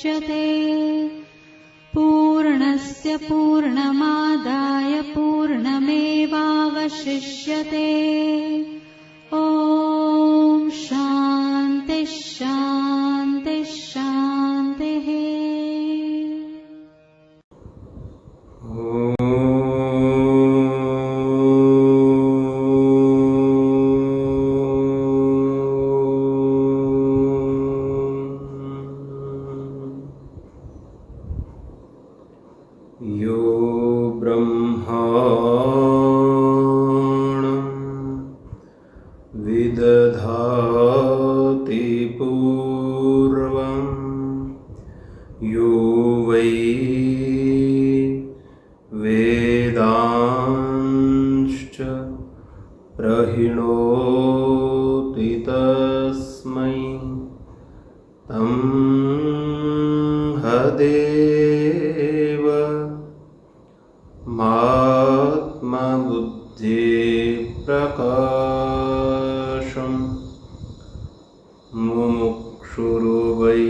मुच्यते। पूर्णस्य पूर्णमादाय पूर्णमेवावशिष्यते। ॐ शान्ति शान्ति शान्तिः। यो ब्रह्माणं विदधाति पूर्वं यो वै वेदांश्च प्रहिणोति तस्मै तं हदेव महात्मबुद्धि प्रकाशं मुमुक्षुर् वै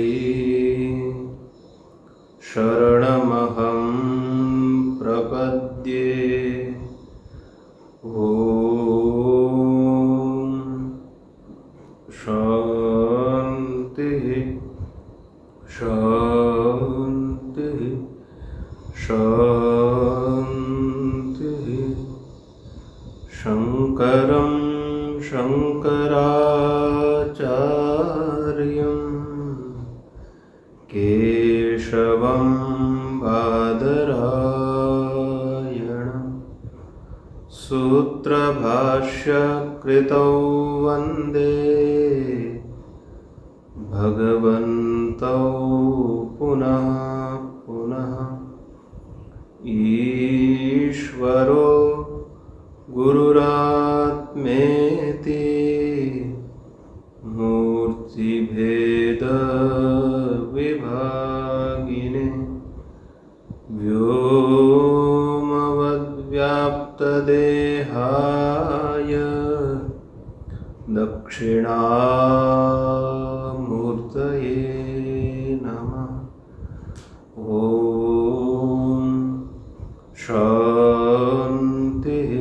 शरणमहं प्रपद्ये। ॐ शान्तिः शान्तिः शान्तिः। शङ्करं शङ्कराचार्यं केशवं बादरायणं सूत्रभाष्यकृतौ वन्दे भगवन्तौ पुनः पुनः। ईश्वरो गुरुरात्मेति मूर्तिभेदविभागिने व्योमवद्व्याप्तदेहाय दक्षिणामूर्तये नमः। ॐ शान्तिः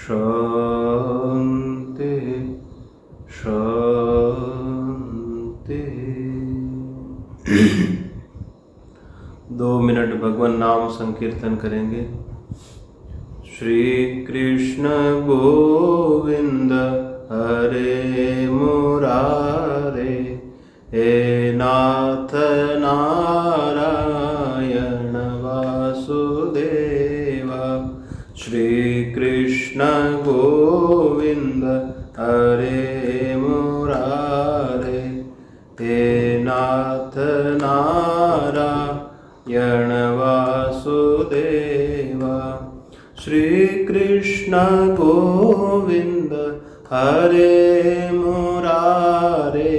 शान्तिः शान्तिः। 2 मिनट भगवान नाम संकीर्तन करेंगे। श्री कृष्ण गोविंद हरे मुरारे, हे नाथ नारायण वासुदेवा। श्री कृष्ण गोविंद हरे मुरारे, हे नाथ नारायण वासुदेवा। श्री कृष्ण गोविंद हरे मुरारे,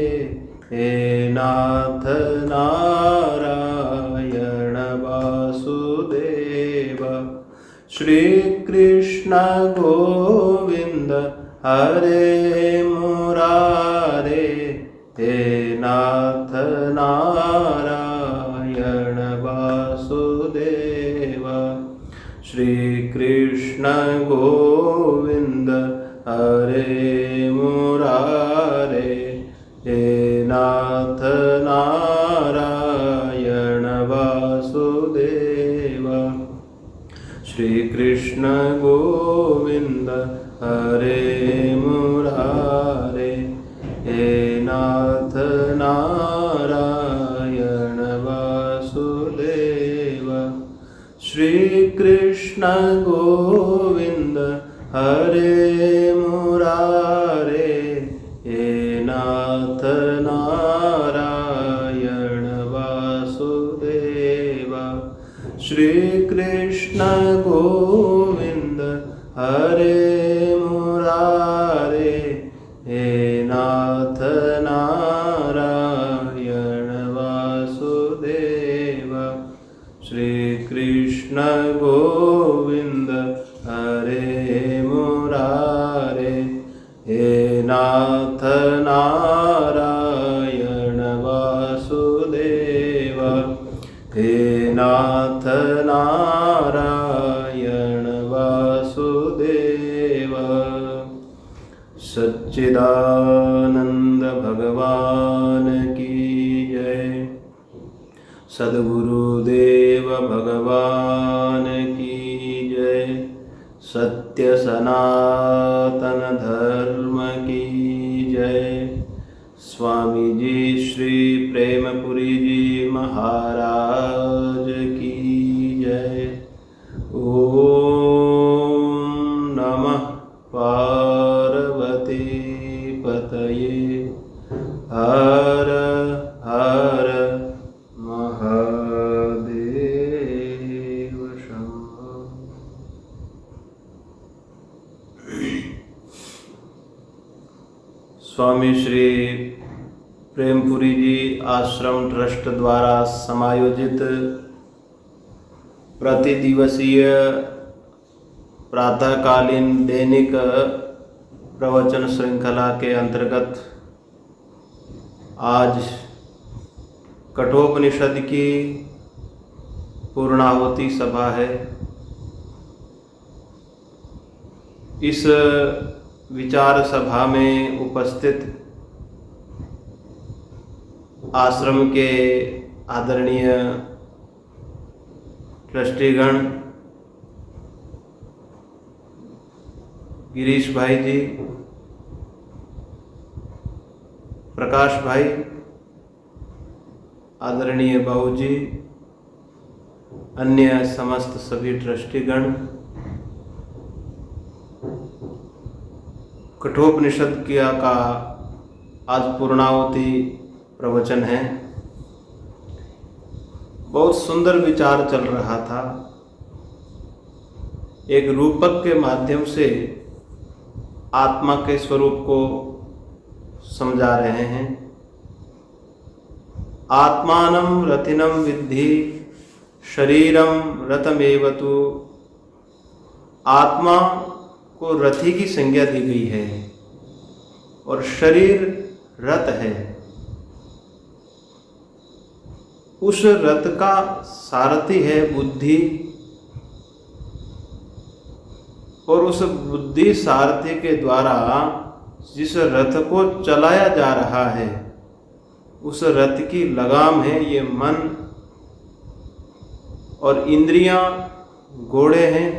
हे नाथ नारायण वासुदेवा। श्री कृष्ण गोविंद हरे मुरारे, हे नाथ नारायण वासुदेवा। श्री कृष्ण गोविंद हरे मुरारे, हे नाथ नारायण वासुदेवा। श्री कृष्ण गोविंद हरे मुरारे, हे नाथ नारायण वासुदेवा। श्री कृष्ण गोविंद हरे मुरारे, हे नाथ नारायण वासुदेवा। श्री कृष्ण गोविंद हरे मुरारे, हे नाथ नारायण वासुदेवा। श्री कृष्ण गोविंद हरे मुरारे, सच्चिदानंद भगवान की जय। सद्गुरुदेव भगवान की जय। सत्य सनातन धर्म की जय। स्वामी जी श्री प्रेमपुरी जी महाराज की जय। ओम नमः पार्वती पतये। हर हर महादेव शंभो। स्वामी श्री प्रेमपुरी जी आश्रम ट्रस्ट द्वारा समायोजित प्रतिदिवसीय प्रातःकालीन दैनिक प्रवचन श्रृंखला के अंतर्गत आज कठोपनिषद की पूर्णाहुति सभा है। इस विचार सभा में उपस्थित आश्रम के आदरणीय ट्रस्टीगण, गिरीश भाई जी, प्रकाश भाई, आदरणीय बाबूजी, अन्य समस्त सभी ट्रस्टीगण, कठोपनिषद का आज पूर्णाहुति प्रवचन है। बहुत सुंदर विचार चल रहा था। एक रूपक के माध्यम से आत्मा के स्वरूप को समझा रहे हैं। आत्मानं रथिनं विद्धि शरीरं रथमेवतु। आत्मा को रथी की संज्ञा दी गई है और शरीर रथ है। उस रथ का सारथी है बुद्धि, और उस बुद्धि सारथी के द्वारा जिस रथ को चलाया जा रहा है उस रथ की लगाम है ये मन, और इंद्रियां घोड़े हैं।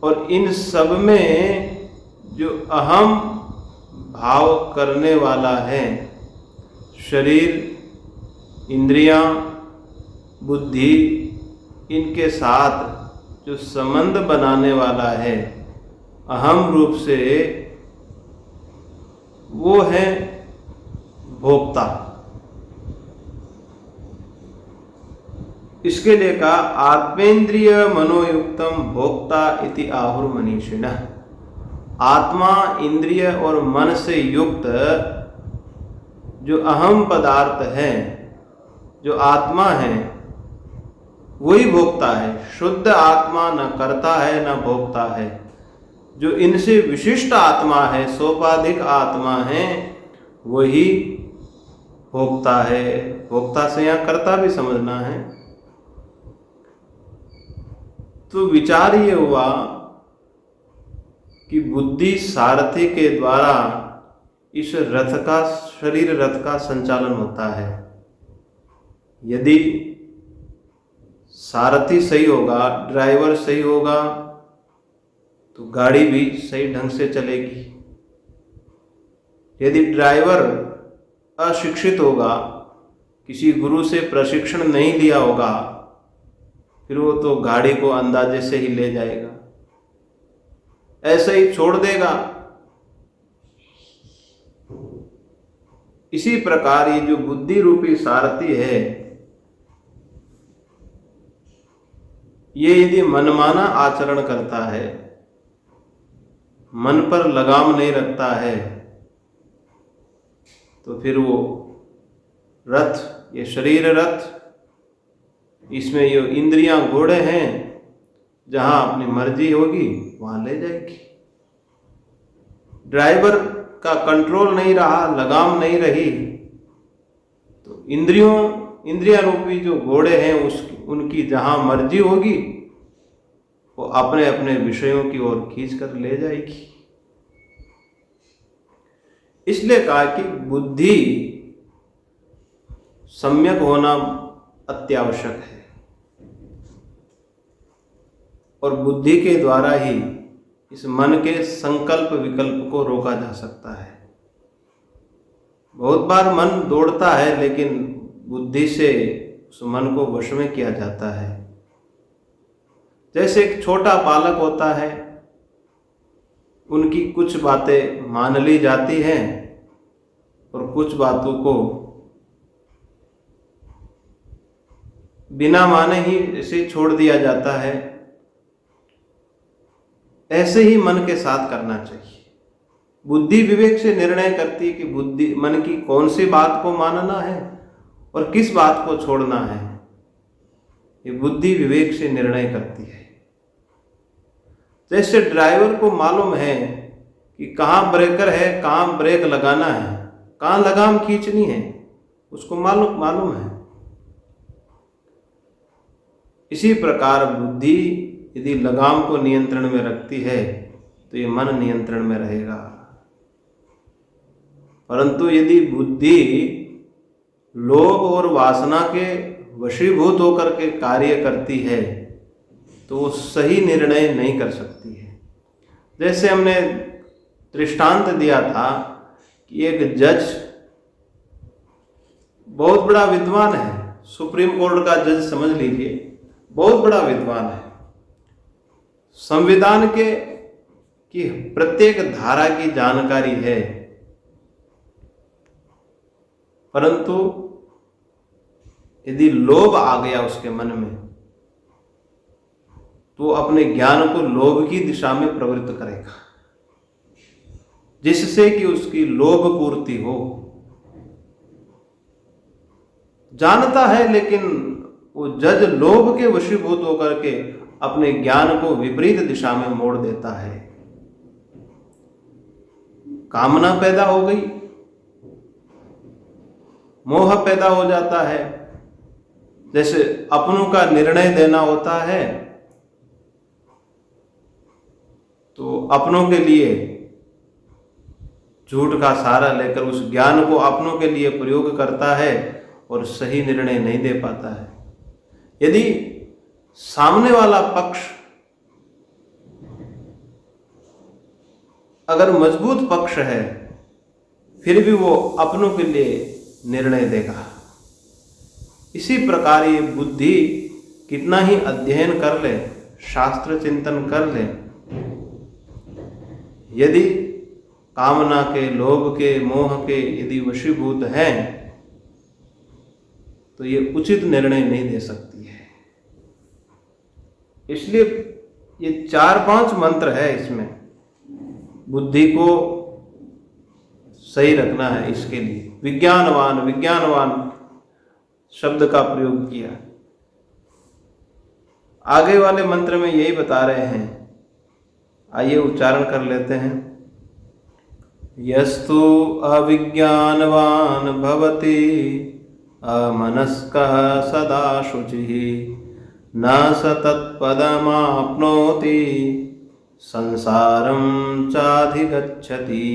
और इन सब में जो अहम भाव करने वाला है शरीर, इंद्रियां, बुद्धि, इनके साथ जो संबंध बनाने वाला है अहम रूप से, वो है भोक्ता। इसके लिए कहा आत्मेन्द्रिय मनोयुक्तम भोक्ता इति आहुर मनीषिणः। आत्मा, इंद्रिय और मन से युक्त जो अहम पदार्थ है, जो आत्मा है, वही भोक्ता है। शुद्ध आत्मा न करता है न भोक्ता है। जो इनसे विशिष्ट आत्मा है, सोपाधिक आत्मा है, वही भोक्ता है। भोक्ता से यहाँ कर्ता भी समझना है। तो विचार ये हुआ कि बुद्धि सारथी के द्वारा इस रथ का, शरीर रथ का संचालन होता है। यदि सारथी सही होगा, ड्राइवर सही होगा, तो गाड़ी भी सही ढंग से चलेगी। यदि ड्राइवर अशिक्षित होगा, किसी गुरु से प्रशिक्षण नहीं लिया होगा, फिर वो तो गाड़ी को अंदाजे से ही ले जाएगा, ऐसे ही छोड़ देगा। इसी प्रकार ये जो बुद्धि रूपी सारथी है, ये यदि मनमाना आचरण करता है, मन पर लगाम नहीं रखता है, तो फिर वो रथ, ये शरीर रथ, इसमें ये इंद्रियां घोड़े हैं, जहां अपनी मर्जी होगी वहां ले जाएगी। ड्राइवर का कंट्रोल नहीं रहा, लगाम नहीं रही, तो इंद्रियां रूपी जो घोड़े हैं उनकी जहां मर्जी होगी वो अपने अपने विषयों की ओर खींच कर ले जाएगी। इसलिए कहा कि बुद्धि सम्यक होना अत्यावश्यक है और बुद्धि के द्वारा ही इस मन के संकल्प विकल्प को रोका जा सकता है। बहुत बार मन दौड़ता है लेकिन बुद्धि से उस मन को वश में किया जाता है। जैसे एक छोटा बालक होता है, उनकी कुछ बातें मान ली जाती हैं और कुछ बातों को बिना माने ही इसे छोड़ दिया जाता है। ऐसे ही मन के साथ करना चाहिए। बुद्धि विवेक से निर्णय करती है कि बुद्धि मन की कौन सी बात को मानना है और किस बात को छोड़ना है। ये बुद्धि विवेक से निर्णय करती है। जैसे ड्राइवर को मालूम है कि कहाँ ब्रेकर है, कहाँ ब्रेक लगाना है, कहाँ लगाम खींचनी है, उसको मालूम है। इसी प्रकार बुद्धि यदि लगाम को नियंत्रण में रखती है तो ये मन नियंत्रण में रहेगा। परंतु यदि बुद्धि लोभ और वासना के वशीभूत होकर के कार्य करती है तो वो सही निर्णय नहीं कर सकती है। जैसे हमने दृष्टांत दिया था कि एक जज बहुत बड़ा विद्वान है, सुप्रीम कोर्ट का जज समझ लीजिए, बहुत बड़ा विद्वान है, संविधान के की प्रत्येक धारा की जानकारी है, परंतु यदि लोभ आ गया उसके मन में तो अपने ज्ञान को लोभ की दिशा में प्रवृत्त करेगा, जिससे कि उसकी लोभ पूर्ति हो। जानता है लेकिन वो जज लोभ के वशीभूत होकर के अपने ज्ञान को विपरीत दिशा में मोड़ देता है। कामना पैदा हो गई, मोह पैदा हो जाता है। जैसे अपनों का निर्णय देना होता है तो अपनों के लिए झूठ का सहारा लेकर उस ज्ञान को अपनों के लिए प्रयोग करता है और सही निर्णय नहीं दे पाता है। यदि सामने वाला पक्ष अगर मजबूत पक्ष है फिर भी वो अपनों के लिए निर्णय देगा। इसी प्रकार ये बुद्धि कितना ही अध्ययन कर ले, शास्त्र चिंतन कर ले, यदि कामना के, लोभ के, मोह के यदि वशीभूत हैं तो ये उचित निर्णय नहीं दे सकती है। इसलिए ये 4-5 मंत्र है, इसमें बुद्धि को सही रखना है। इसके लिए विज्ञानवान शब्द का प्रयोग किया। आगे वाले मंत्र में यही बता रहे हैं, आइए उच्चारण कर लेते हैं। यस्तु अविज्ञानवान भवति अमनस्कः सदा शुचिः न स तत्पदमाप्नोति संसारं चाधिगच्छति।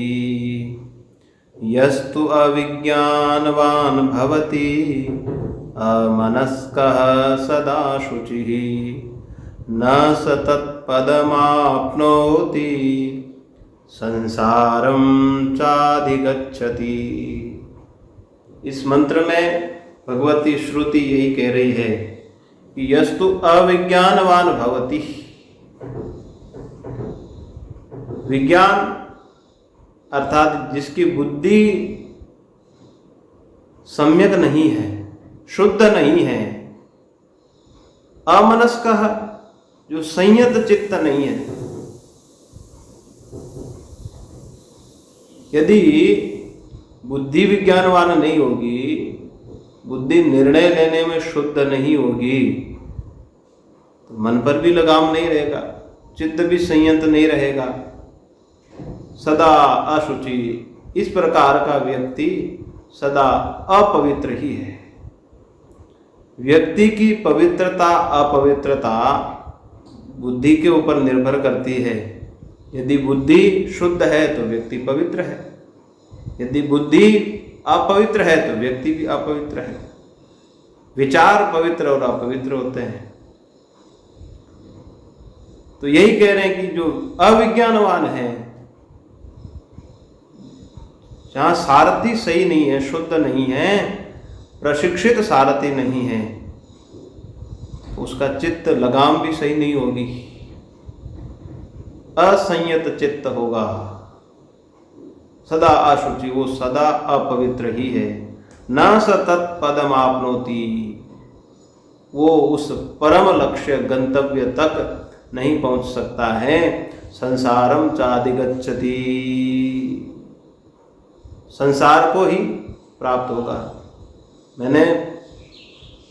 यस्तु अविज्ञानवान भवति अमनस्कः सदा शुचिः न स तत्पदमाप्नोति संसारं चाधिगच्छति। इस मंत्र में भगवती श्रुति यही कह रही है कि यस्तु अविज्ञानवान भवति, विज्ञान अर्थात जिसकी बुद्धि सम्यक नहीं है, शुद्ध नहीं है, अमनस्कः जो संयत चित्त नहीं है, यदि बुद्धि विज्ञानवान नहीं होगी, बुद्धि निर्णय लेने में शुद्ध नहीं होगी तो मन पर भी लगाम नहीं रहेगा, चित्त भी संयत नहीं रहेगा, सदा अशुचि। इस प्रकार का व्यक्ति सदा अपवित्र ही है। व्यक्ति की पवित्रता अपवित्रता बुद्धि के ऊपर निर्भर करती है। यदि बुद्धि शुद्ध है तो व्यक्ति पवित्र है, यदि बुद्धि अपवित्र है तो व्यक्ति भी अपवित्र है। विचार पवित्र और अपवित्र होते हैं। तो यही कह रहे हैं कि जो अविज्ञानवान है, जहां सारथी सही नहीं है, शुद्ध नहीं है, प्रशिक्षित सारथी नहीं है, उसका चित्त लगाम भी सही नहीं होगी, असंयत चित्त होगा, सदा अशुचि, वो सदा अपवित्र ही है। न स तत्पदम आपनोति, वो उस परम लक्ष्य गंतव्य तक नहीं पहुंच सकता है। संसारम चादिगच्छति, संसार को ही प्राप्त होगा। मैंने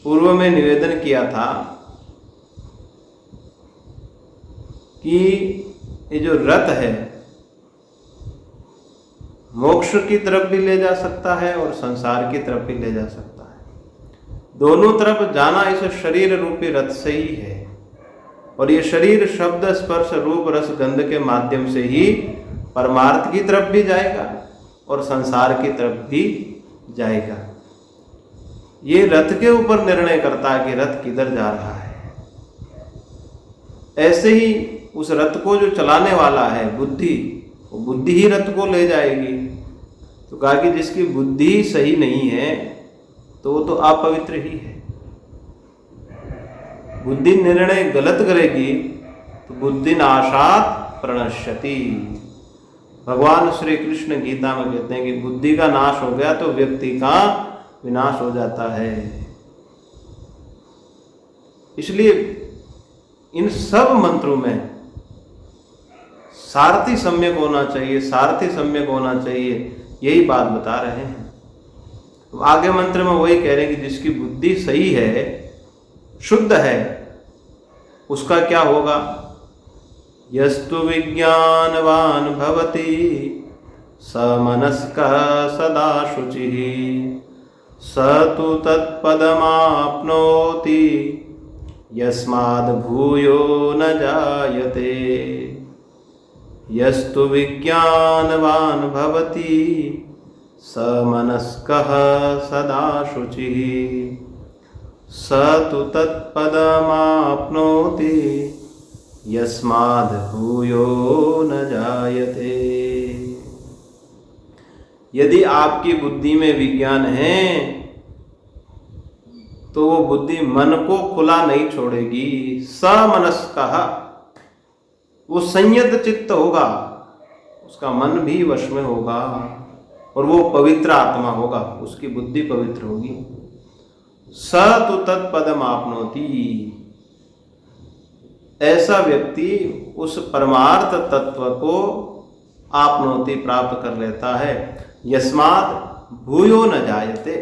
पूर्व में निवेदन किया था कि ये जो रथ है मोक्ष की तरफ भी ले जा सकता है और संसार की तरफ भी ले जा सकता है। दोनों तरफ जाना इस शरीर रूपी रथ से ही है। और ये शरीर शब्द स्पर्श रूप रस गंध के माध्यम से ही परमार्थ की तरफ भी जाएगा और संसार की तरफ भी जाएगा। ये रथ के ऊपर निर्णय करता है कि रथ किधर जा रहा है। ऐसे ही उस रथ को जो चलाने वाला है बुद्धि, वो बुद्धि ही रथ को ले जाएगी। तो कहा कि जिसकी बुद्धि सही नहीं है तो वो तो अपवित्र ही है। बुद्धि निर्णय गलत करेगी तो बुद्धि नाशात प्रणश्यति। भगवान श्री कृष्ण गीता में कहते हैं कि बुद्धि का नाश हो गया तो व्यक्ति का विनाश हो जाता है। इसलिए इन सब मंत्रों में सारथी सम्यक होना चाहिए, सारथी सम्यक होना चाहिए, यही बात बता रहे हैं। तो आगे मंत्र में वही कह रहे हैं कि जिसकी बुद्धि सही है, शुद्ध है, उसका क्या होगा। यस्तु विज्ञानवान भवति समनस्कः सदा शुचिः स तु तत्पदमाप्नोति यस्माद् भूयो न जायते। यस्तु विज्ञानवान भवति समनस्कः सदा शुचिः स तु तत्पदमाप्नोति यस्माद् भूयो न जायते। यदि आपकी बुद्धि में विज्ञान है तो वो बुद्धि मन को खुला नहीं छोड़ेगी। समनस्कः, वो संयत चित्त होगा, उसका मन भी वश में होगा और वो पवित्र आत्मा होगा, उसकी बुद्धि पवित्र होगी। स तु तत्पदम आपनोति, ऐसा व्यक्ति उस परमार्थ तत्व को आपनोति प्राप्त कर लेता है। यस्मात् भूयो न जायते,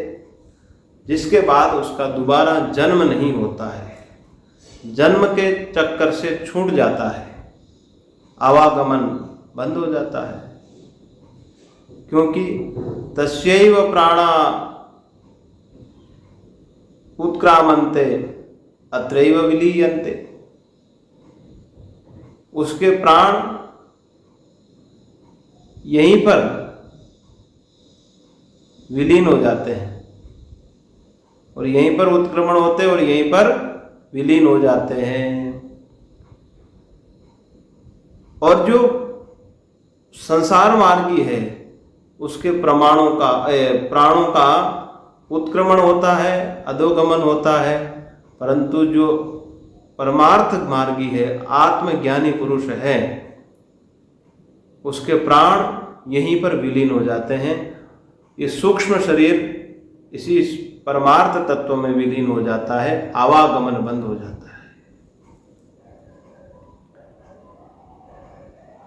जिसके बाद उसका दोबारा जन्म नहीं होता है, जन्म के चक्कर से छूट जाता है, आवागमन बंद हो जाता है। क्योंकि तस्यैव प्राणा उत्क्रामन्ते अत्रैव विलीयन्ते, उसके प्राण यहीं पर विलीन हो जाते हैं और यहीं पर उत्क्रमण होते हैं और यहीं पर विलीन हो जाते हैं। और जो संसार मार्गी है उसके प्राणों का उत्क्रमण होता है, अधोगमन होता है, परंतु जो परमार्थ मार्गी है, आत्मज्ञानी पुरुष है, उसके प्राण यहीं पर विलीन हो जाते हैं। ये सूक्ष्म शरीर इसी परमार्थ तत्व में विलीन हो जाता है, आवागमन बंद हो जाता है।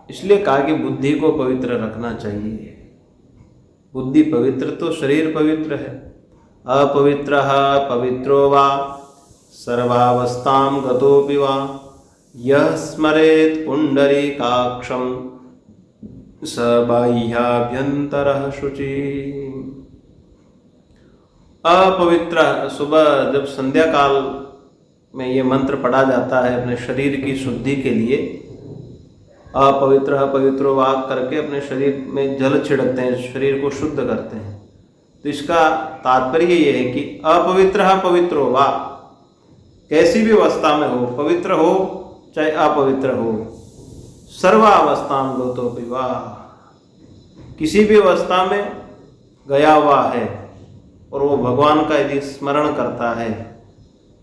इसलिए कहा कि बुद्धि को पवित्र रखना चाहिए। बुद्धि पवित्र तो शरीर पवित्र है। अपवित्रः पवित्रो वा सर्वावस्थां गतोऽपि वा यः स्मरेत् पुण्डरीकाक्षं स बाह्याभ्यन्तरः शुचिः। अपवित्र, सुबह जब संध्या काल में ये मंत्र पढ़ा जाता है अपने शरीर की शुद्धि के लिए, अपवित्र पवित्रो वा करके अपने शरीर में जल छिड़कते हैं, शरीर को शुद्ध करते हैं। तो इसका तात्पर्य ये है कि अपवित्र पवित्रो वा, कैसी भी अवस्था में हो, पवित्र हो चाहे अपवित्र हो, सर्वावस्थां गतो विवाह, किसी भी अवस्था में गया हुआ है और वो भगवान का यदि स्मरण करता है,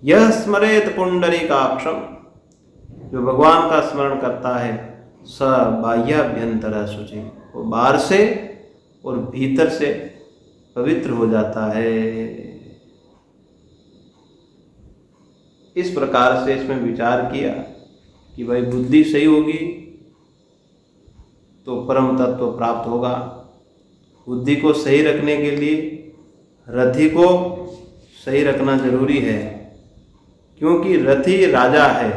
यह स्मरेत पुंडरीकाक्षम, जो भगवान का स्मरण करता है, स बाह्याभ्यंतर शुचि, वो बाहर से और भीतर से पवित्र हो जाता है। इस प्रकार से इसमें विचार किया कि भाई बुद्धि सही होगी तो परम तत्व प्राप्त होगा। बुद्धि को सही रखने के लिए रथी को सही रखना जरूरी है, क्योंकि रथी राजा है।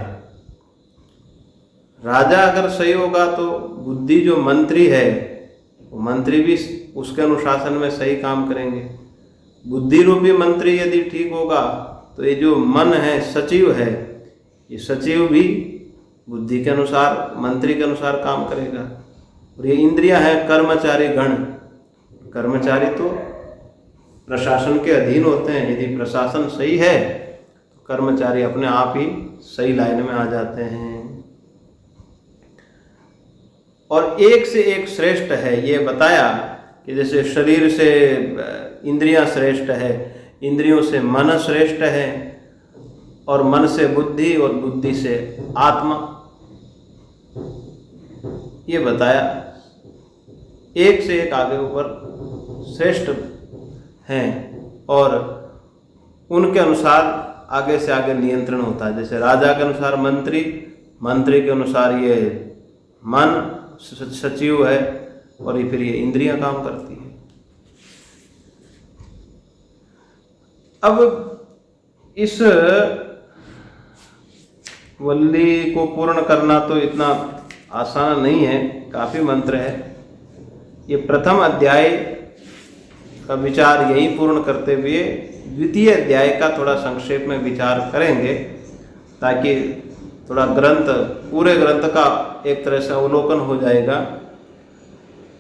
राजा अगर सही होगा तो बुद्धि जो मंत्री है, वो मंत्री भी उसके अनुशासन में सही काम करेंगे। बुद्धि रूपी मंत्री यदि ठीक होगा तो ये जो मन है, सचिव है, ये सचिव भी बुद्धि के अनुसार, मंत्री के अनुसार काम करेगा। और ये इंद्रियां हैं कर्मचारी गण, कर्मचारी तो प्रशासन के अधीन होते हैं। यदि प्रशासन सही है तो कर्मचारी अपने आप ही सही लाइन में आ जाते हैं। और एक से एक श्रेष्ठ है, ये बताया कि जैसे शरीर से इंद्रियां श्रेष्ठ है, इंद्रियों से मन श्रेष्ठ है, और मन से बुद्धि और बुद्धि से आत्मा, ये बताया। एक से एक आगे ऊपर श्रेष्ठ हैं और उनके अनुसार आगे से आगे नियंत्रण होता है। जैसे राजा के अनुसार मंत्री, मंत्री के अनुसार ये मन सचिव है, और ये फिर ये इंद्रियां काम करती है। अब इस वल्ली को पूर्ण करना तो इतना आसान नहीं है, काफी मंत्र है। ये प्रथम अध्याय का विचार यही पूर्ण करते हुए द्वितीय अध्याय का थोड़ा संक्षेप में विचार करेंगे, ताकि थोड़ा ग्रंथ, पूरे ग्रंथ का एक तरह से अवलोकन हो जाएगा।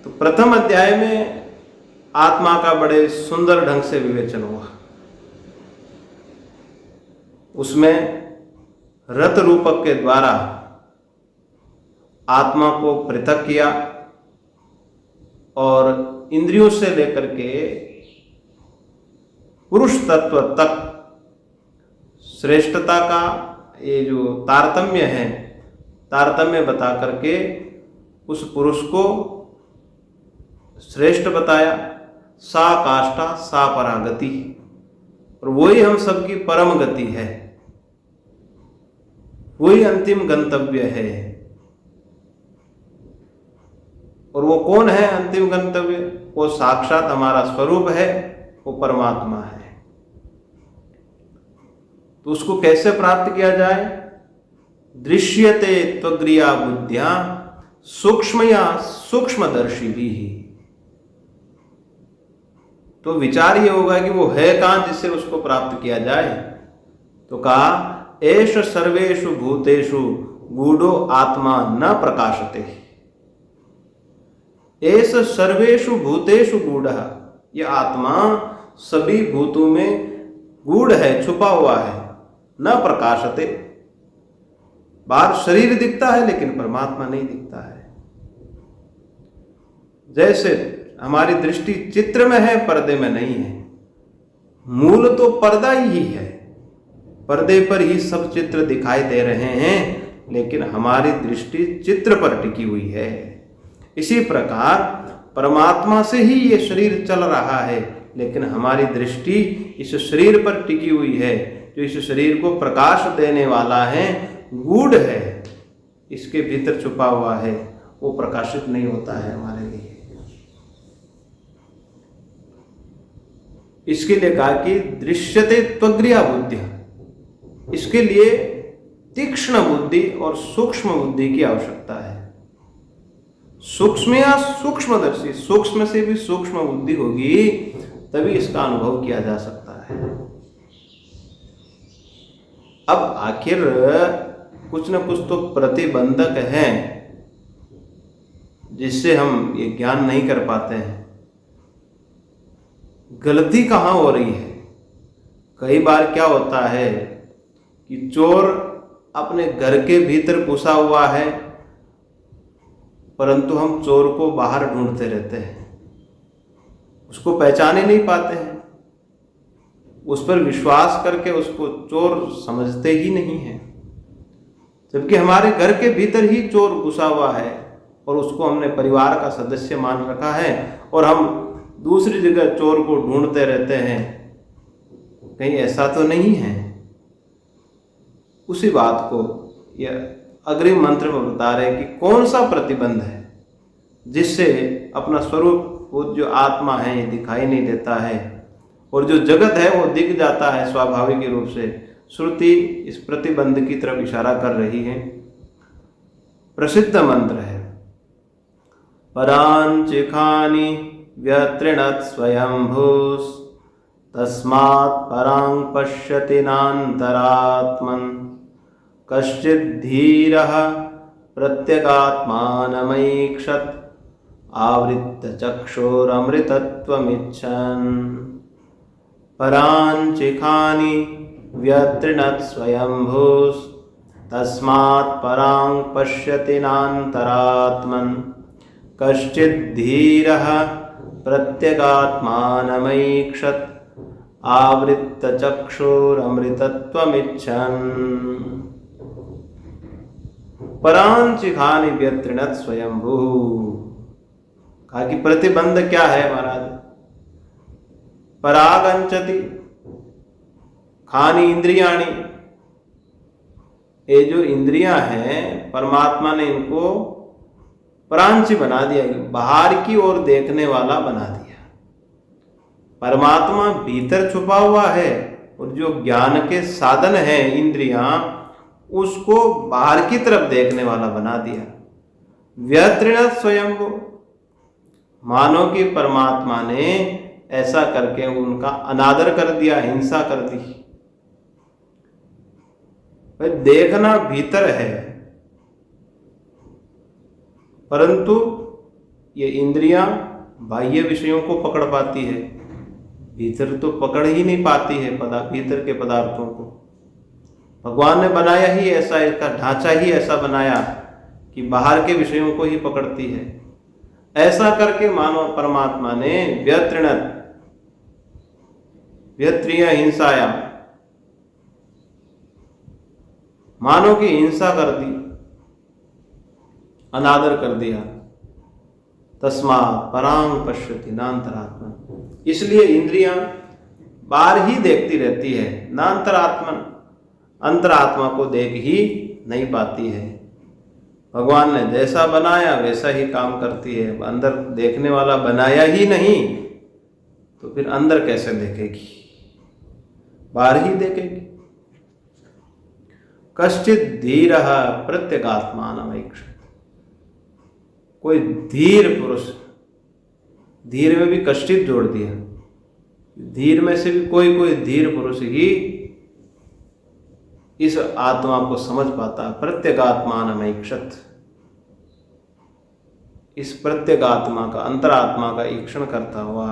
तो प्रथम अध्याय में आत्मा का बड़े सुंदर ढंग से विवेचन हुआ। उसमें रथ रूपक के द्वारा आत्मा को पृथक किया और इंद्रियों से लेकर के पुरुष तत्व तक श्रेष्ठता का ये जो तारतम्य है, तारतम्य बता करके उस पुरुष को श्रेष्ठ बताया। सा काष्ठा सा परागति, और वही हम सबकी परम गति है, वही अंतिम गंतव्य है। और वो कौन है अंतिम गंतव्य? वो साक्षात हमारा स्वरूप है, वो परमात्मा है। तो उसको कैसे प्राप्त किया जाए? दृश्यते त्वग्रिया बुद्ध्या सूक्ष्मया सूक्ष्मदर्शी भी। तो विचार ये होगा कि वो है कहां जिससे उसको प्राप्त किया जाए। तो कहा एष सर्वेषु भूतेषु गूढ़ो आत्मा न प्रकाशते। एष सर्वेषु भूतेषु गूढ़, ये आत्मा सभी भूतों में गूढ़ है, छुपा हुआ है। न प्रकाशते, बाहर शरीर दिखता है लेकिन परमात्मा नहीं दिखता है। जैसे हमारी दृष्टि चित्र में है, पर्दे में नहीं है। मूल तो पर्दा ही है, पर्दे पर ही सब चित्र दिखाई दे रहे हैं, लेकिन हमारी दृष्टि चित्र पर टिकी हुई है। इसी प्रकार परमात्मा से ही ये शरीर चल रहा है, लेकिन हमारी दृष्टि इस शरीर पर टिकी हुई है। जो इस शरीर को प्रकाश देने वाला है, गूढ़ है, इसके भीतर छुपा हुआ है, वो प्रकाशित नहीं होता है हमारे लिए। इसके लिए कहा कि दृश्यते त्वग्रिया बुद्धि, इसके लिए तीक्ष्ण बुद्धि और सूक्ष्म बुद्धि की आवश्यकता है। सूक्ष्म या सूक्ष्मदर्शी, सूक्ष्म से भी सूक्ष्म बुद्धि होगी तभी इसका अनुभव किया जा सकता है। अब आखिर कुछ न कुछ तो प्रतिबंधक हैं जिससे हम ये ज्ञान नहीं कर पाते हैं। गलती कहाँ हो रही है? कई बार क्या होता है कि चोर अपने घर के भीतर घुसा हुआ है, परंतु हम चोर को बाहर ढूंढते रहते हैं, उसको पहचान ही नहीं पाते हैं, उस पर विश्वास करके उसको चोर समझते ही नहीं हैं, जबकि हमारे घर के भीतर ही चोर घुसा हुआ है और उसको हमने परिवार का सदस्य मान रखा है और हम दूसरी जगह चोर को ढूंढते रहते हैं। कहीं ऐसा तो नहीं है? उसी बात को यह अग्रिम मंत्र में बता रहे कि कौन सा प्रतिबंध है जिससे अपना स्वरूप, वो जो आत्मा है, ये दिखाई नहीं देता है और जो जगत है वो दिख जाता है स्वाभाविक रूप से। श्रुति इस प्रतिबंध की तरफ इशारा कर रही है। प्रसिद्ध मंत्र है, परांचिखानि व्यतृणत् स्वयंभूस् तस्मात् परां पश्यति नान्तरात्मन् कश्चिद्धीरः प्रत्यगात्मानमैक्षत् आवृत्य चक्षुरमृतत्वमिच्छन्। परांचिखानि व्यतृणत् स्वयंभूस् तस्मात् परां पश्यति नान्तरात्मन् कश्चिद्धीरः प्रत्यगात्मानमैक्षत् आवृत्य चक्षुरमृतत्वमिच्छन्। परांचिखानि व्यतृणत् स्वयंभू। कहा कि प्रतिबंध क्या है महाराज? परागंचति खानी इंद्रियाणी। ये जो इंद्रियां हैं, परमात्मा ने इनको परांची बना दिया, बाहर की ओर देखने वाला बना दिया। परमात्मा भीतर छुपा हुआ है और जो ज्ञान के साधन है इंद्रियां, उसको बाहर की तरफ देखने वाला बना दिया। व्यतृणत् स्वयंभू, मानो कि परमात्मा ने ऐसा करके उनका अनादर कर दिया, हिंसा कर दी। भाई देखना भीतर है, परंतु ये इंद्रियां बाह्य विषयों को पकड़ पाती है, भीतर तो पकड़ ही नहीं पाती है भीतर के पदार्थों को। भगवान ने बनाया ही ऐसा, इसका ढांचा ही ऐसा बनाया कि बाहर के विषयों को ही पकड़ती है। ऐसा करके मानो परमात्मा ने व्यतृणत्, व्यत्रिय हिंसाया, मानो की हिंसा कर दी, अनादर कर दिया। तस्मात् परां पश्यति नान्तरात्मन्, इसलिए इंद्रियां बाहर ही देखती रहती है, नान्तरात्मन्, अंतरात्मा को देख ही नहीं पाती है। भगवान ने जैसा बनाया वैसा ही काम करती है। अंदर देखने वाला बनाया ही नहीं तो फिर अंदर कैसे देखेगी? बाहर ही देखेगी। कश्चित् धीरः प्रत्यगात्मानमैक्षत्, कोई धीर पुरुष, धीर में भी कश्चित जोड़ दिया, धीर में से भी कोई धीर पुरुष ही इस आत्मा को समझ पाता। प्रत्यगात्मानमैक्षत्, इस प्रत्यगात्मा का, अंतरात्मा का ईक्षण करता हुआ।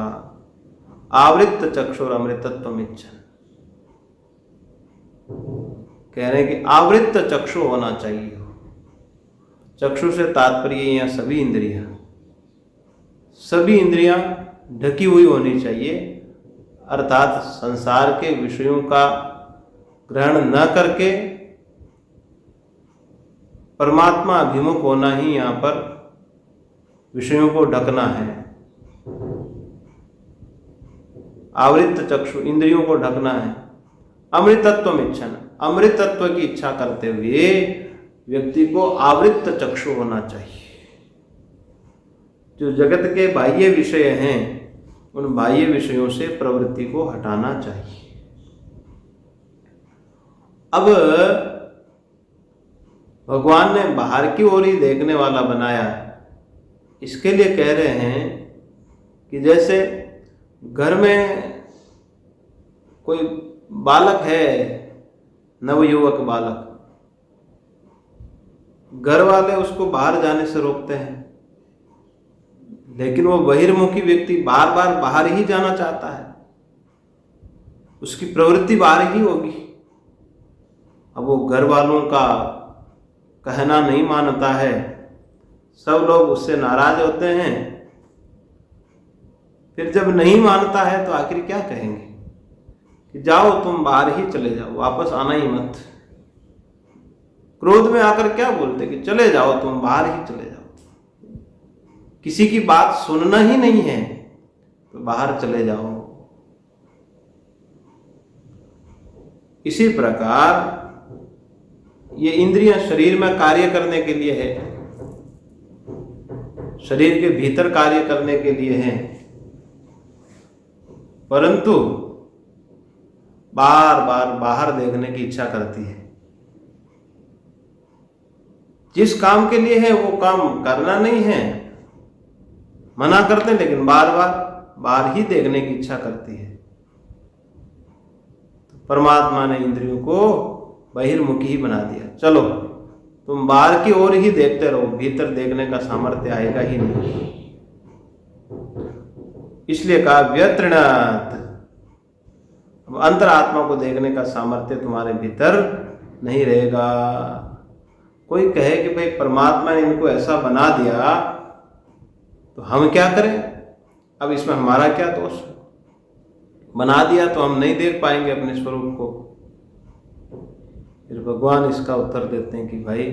आवृत्त चक्षुरमृतत्वमिच्छन्, कह रहे हैं कि आवृत्त चक्षु होना चाहिए। चक्षु से तात्पर्य यहाँ सभी इंद्रियां ढकी हुई होनी चाहिए, अर्थात संसार के विषयों का ग्रहण न करके परमात्मा अभिमुख होना ही यहाँ पर विषयों को ढकना है। आवृत्त चक्षु, इंद्रियों को ढकना है। अमृतत्वमिच्छन्, अमृतत्व की इच्छा करते हुए व्यक्ति को आवृत्त चक्षु होना चाहिए। जो जगत के बाह्य विषय हैं, उन बाह्य विषयों से प्रवृत्ति को हटाना चाहिए। अब भगवान ने बाहर की ओर ही देखने वाला बनाया। इसके लिए कह रहे हैं कि जैसे घर में कोई बालक है, नवयुवक बालक, घर वाले उसको बाहर जाने से रोकते हैं, लेकिन वो बहिर्मुखी व्यक्ति बार बार बाहर ही जाना चाहता है, उसकी प्रवृत्ति बाहर ही होगी। अब वो घर वालों का कहना नहीं मानता है, सब लोग उससे नाराज होते हैं, फिर जब नहीं मानता है तो आखिर क्या कहेंगे कि जाओ तुम बाहर ही चले जाओ, वापस आना ही मत। क्रोध में आकर क्या बोलते कि चले जाओ तुम बाहर ही चले जाओ, किसी की बात सुनना ही नहीं है तो बाहर चले जाओ। इसी प्रकार ये इंद्रियां शरीर में कार्य करने के लिए है, शरीर के भीतर कार्य करने के लिए है, परंतु बार बार बाहर देखने की इच्छा करती है। जिस काम के लिए है वो काम करना नहीं है, मना करते हैं, लेकिन बार बार बाहर ही देखने की इच्छा करती है। तो परमात्मा ने इंद्रियों को बहिर्मुखी ही बना दिया। चलो तुम बाहर की ओर ही देखते रहो, भीतर देखने का सामर्थ्य आएगा ही नहीं। इसलिए कहा व्यतृणात्, अब अंतरात्मा को देखने का सामर्थ्य तुम्हारे भीतर नहीं रहेगा। कोई कहे कि भाई परमात्मा ने इनको ऐसा बना दिया तो हम क्या करें, अब इसमें हमारा क्या दोष है, बना दिया तो हम नहीं देख पाएंगे अपने स्वरूप को। फिर भगवान इसका उत्तर देते हैं कि भाई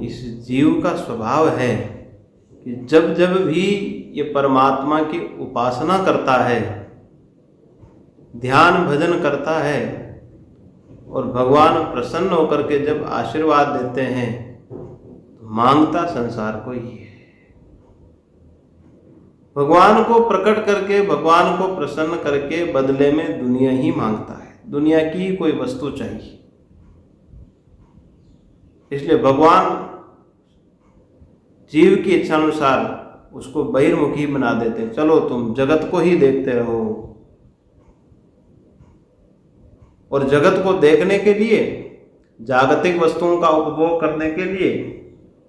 इस जीव का स्वभाव है कि जब जब भी ये परमात्मा की उपासना करता है, ध्यान भजन करता है और भगवान प्रसन्न होकर के जब आशीर्वाद देते हैं तो मांगता संसार को ही है। भगवान को प्रकट करके, भगवान को प्रसन्न करके बदले में दुनिया ही मांगता है, दुनिया की कोई वस्तु चाहिए। इसलिए भगवान जीव की इच्छा अनुसार उसको बहिर्मुखी बना देते हैं। चलो तुम जगत को ही देखते रहो, और जगत को देखने के लिए, जागतिक वस्तुओं का उपभोग करने के लिए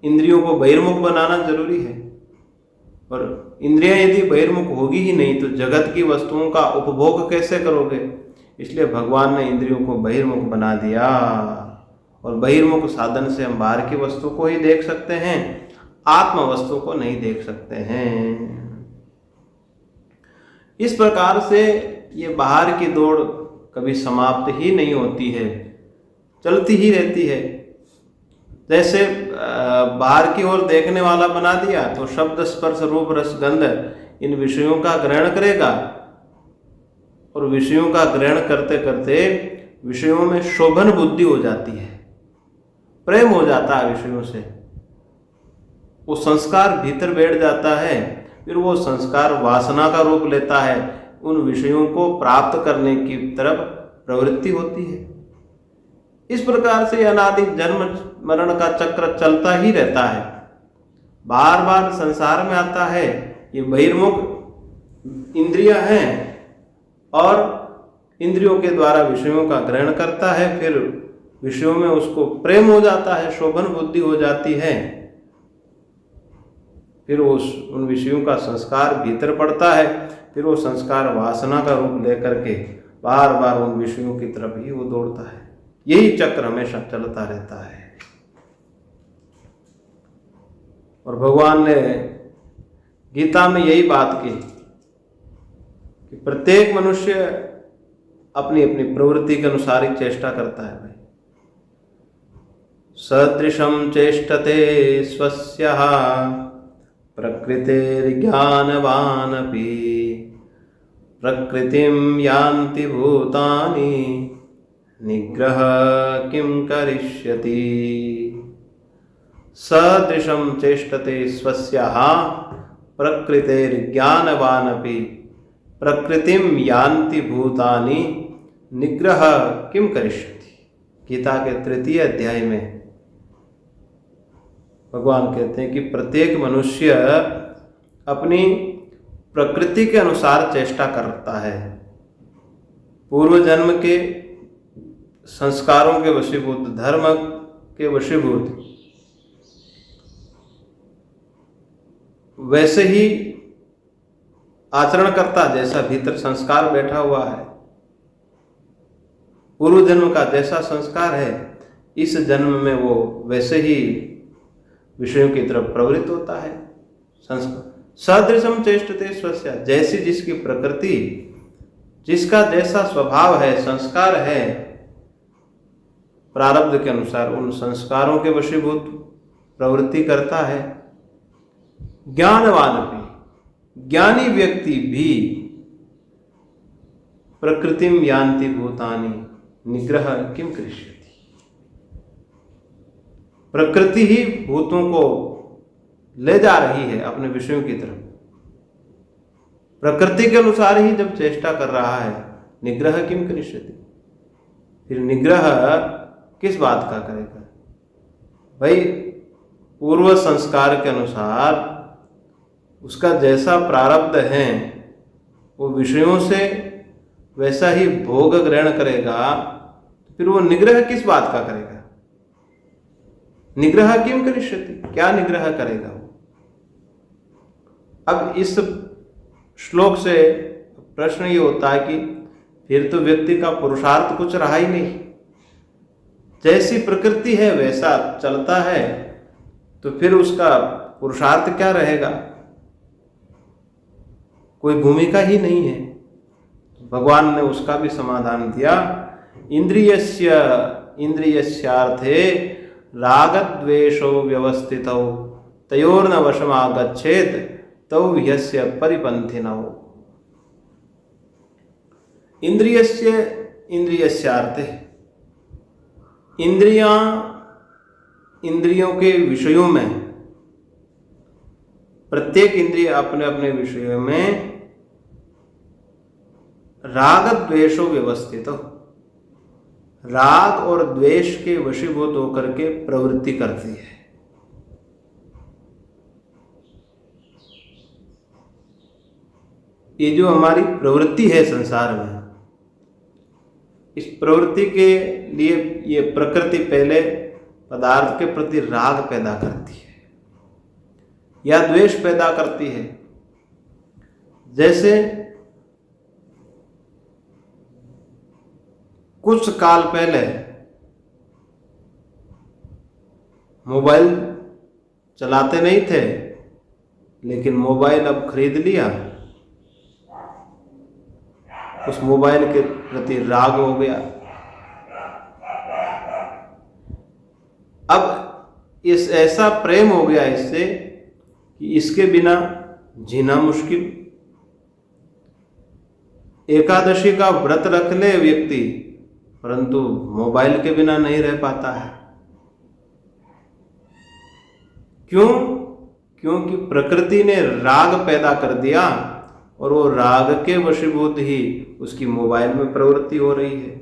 इंद्रियों को बहिर्मुख बनाना जरूरी है। और इंद्रियां यदि बहिर्मुख होगी ही नहीं तो जगत की वस्तुओं का उपभोग कैसे करोगे। इसलिए भगवान ने इंद्रियों को बहिर्मुख बना दिया, और बहिर्मुख साधन से हम बाहर की वस्तु को ही देख सकते हैं, आत्म वस्तु को नहीं देख सकते हैं। इस प्रकार से ये बाहर की दौड़ कभी समाप्त ही नहीं होती है, चलती ही रहती है। जैसे बाहर की ओर देखने वाला बना दिया तो शब्द स्पर्श रूप रस गंध इन विषयों का ग्रहण करेगा, और विषयों का ग्रहण करते करते विषयों में शोभन बुद्धि हो जाती है, प्रेम हो जाता है विषयों से, वो संस्कार भीतर बैठ जाता है। फिर वो संस्कार वासना का रूप लेता है, उन विषयों को प्राप्त करने की तरफ प्रवृत्ति होती है। इस प्रकार से अनादि जन्म मरण का चक्र चलता ही रहता है, बार बार संसार में आता है। ये बहिर्मुख इंद्रियां हैं और इंद्रियों के द्वारा विषयों का ग्रहण करता है, फिर विषयों में उसको प्रेम हो जाता है, शोभन बुद्धि हो जाती है, फिर उन विषयों का संस्कार भीतर पड़ता है, फिर वो संस्कार वासना का रूप लेकर के बार बार उन विषयों की तरफ ही वो दौड़ता है। यही चक्र हमेशा चलता रहता है। और भगवान ने गीता में यही बात की कि प्रत्येक मनुष्य अपनी अपनी प्रवृत्ति के अनुसार ही चेष्टा करता है। भाई सदृशं चेष्टते स्वस्यः प्रकृतिर्ज्ञानवानपि प्रकृतिं यान्ति भूतानि निग्रह किं करिष्यति। सदृशं चेष्टते स्वस्यः प्रकृतिर्ज्ञानवानपि प्रकृतिं यान्ति भूतानि निग्रह किं करिष्यति। गीता के 3 अध्याय में भगवान कहते हैं कि प्रत्येक मनुष्य अपनी प्रकृति के अनुसार चेष्टा करता है, पूर्व जन्म के संस्कारों के वशीभूत, धर्म के वशीभूत वैसे ही आचरण करता, जैसा भीतर संस्कार बैठा हुआ है, पूर्व जन्म का जैसा संस्कार है, इस जन्म में वो वैसे ही विषयों की तरफ प्रवृत्त होता है। सदृशम चेष्टते स्वस्य, जैसी जिसकी प्रकृति, जिसका जैसा स्वभाव है, संस्कार है, प्रारब्ध के अनुसार उन संस्कारों के वशीभूत प्रवृत्ति करता है। ज्ञानवान भी, ज्ञानी व्यक्ति भी प्रकृतिम यान्ति भूतानि निग्रह किम करिष्यति, प्रकृति ही भूतों को ले जा रही है अपने विषयों की तरफ। प्रकृति के अनुसार ही जब चेष्टा कर रहा है, निग्रह किम करिष्यति, फिर निग्रह किस बात का करेगा? भाई पूर्व संस्कार के अनुसार उसका जैसा प्रारब्ध है वो विषयों से वैसा ही भोग ग्रहण करेगा, तो फिर वो निग्रह किस बात का करेगा? निग्रह किम करिष्यति, क्या निग्रह करेगा वो? अब इस श्लोक से प्रश्न ये होता है कि फिर तो व्यक्ति का पुरुषार्थ कुछ रहा ही नहीं। जैसी प्रकृति है वैसा चलता है, तो फिर उसका पुरुषार्थ क्या रहेगा? कोई भूमिका ही नहीं है। भगवान ने उसका भी समाधान दिया। इंद्रियस्यार्थे रागद्वेषो व्यवस्थितौ तयोर्न वशमागच्छेत् तौ ह्यस्य परिपन्थिनौ। इंद्रियस्यार्थे, इंद्रियों के विषयों में, प्रत्येक इंद्रिय अपने अपने विषयों में राग द्वेषो व्यवस्थित हो, राग और द्वेष के वशीभूत होकर के प्रवृत्ति करती है। ये जो हमारी प्रवृत्ति है संसार में, इस प्रवृत्ति के लिए ये प्रकृति पहले पदार्थ के प्रति राग पैदा करती है या द्वेष पैदा करती है। जैसे कुछ काल पहले मोबाइल चलाते नहीं थे, लेकिन मोबाइल अब खरीद लिया, उस मोबाइल के प्रति राग हो गया। अब इस ऐसा प्रेम हो गया इससे कि इसके बिना जीना मुश्किल। एकादशी का व्रत रख ले व्यक्ति, परंतु मोबाइल के बिना नहीं रह पाता है। क्यों? क्योंकि प्रकृति ने राग पैदा कर दिया और वो राग के वशीभूत ही उसकी मोबाइल में प्रवृत्ति हो रही है।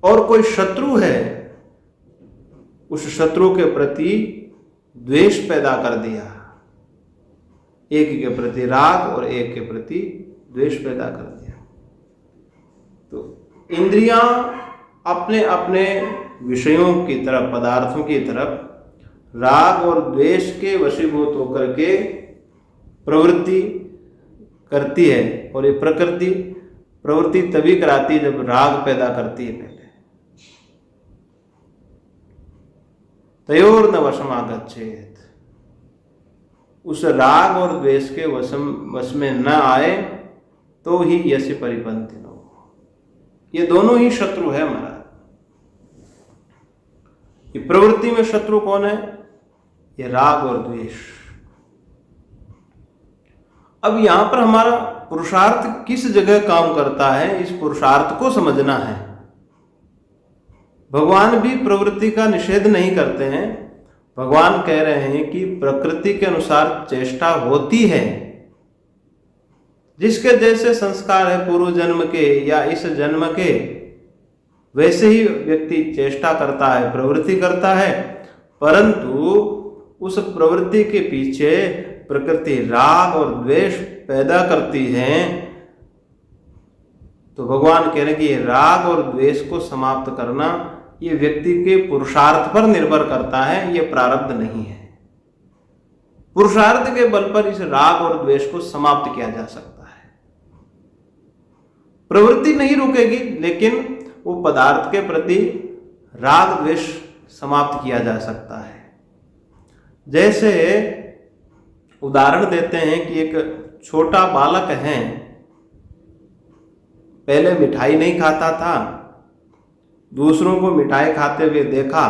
और कोई शत्रु है, उस शत्रु के प्रति द्वेष पैदा कर दिया, एक के प्रति राग और एक के प्रति द्वेष पैदा कर दिया। तो इंद्रियां अपने अपने विषयों की तरफ, पदार्थों की तरफ राग और द्वेष के वशीभूत होकर के प्रवृत्ति करती है। और ये प्रवृत्ति तभी कराती है जब राग पैदा करती है। पहले तयोर्न वशमागच्छेत्, उस राग और द्वेष के वश में न आए तो ही यस्य परिपन्थिनो। ये दोनों ही शत्रु है हमारा। ये प्रवृत्ति में शत्रु कौन है? ये राग और द्वेष। अब यहां पर हमारा पुरुषार्थ किस जगह काम करता है, इस पुरुषार्थ को समझना है। भगवान भी प्रवृत्ति का निषेध नहीं करते हैं। भगवान कह रहे हैं कि प्रकृति के अनुसार चेष्टा होती है। जिसके जैसे संस्कार है पूर्व जन्म के या इस जन्म के, वैसे ही व्यक्ति चेष्टा करता है, प्रवृत्ति करता है। परंतु उस प्रवृत्ति के पीछे प्रकृति राग और द्वेष पैदा करती है। तो भगवान कह रहे हैं कि ये राग और द्वेष को समाप्त करना ये व्यक्ति के पुरुषार्थ पर निर्भर करता है, ये प्रारब्ध नहीं है। पुरुषार्थ के बल पर इस राग और द्वेष को समाप्त किया जा सकता है। प्रवृत्ति नहीं रुकेगी, लेकिन वो पदार्थ के प्रति राग द्वेष समाप्त किया जा सकता है। जैसे उदाहरण देते हैं कि एक छोटा बालक है, पहले मिठाई नहीं खाता था, दूसरों को मिठाई खाते हुए देखा,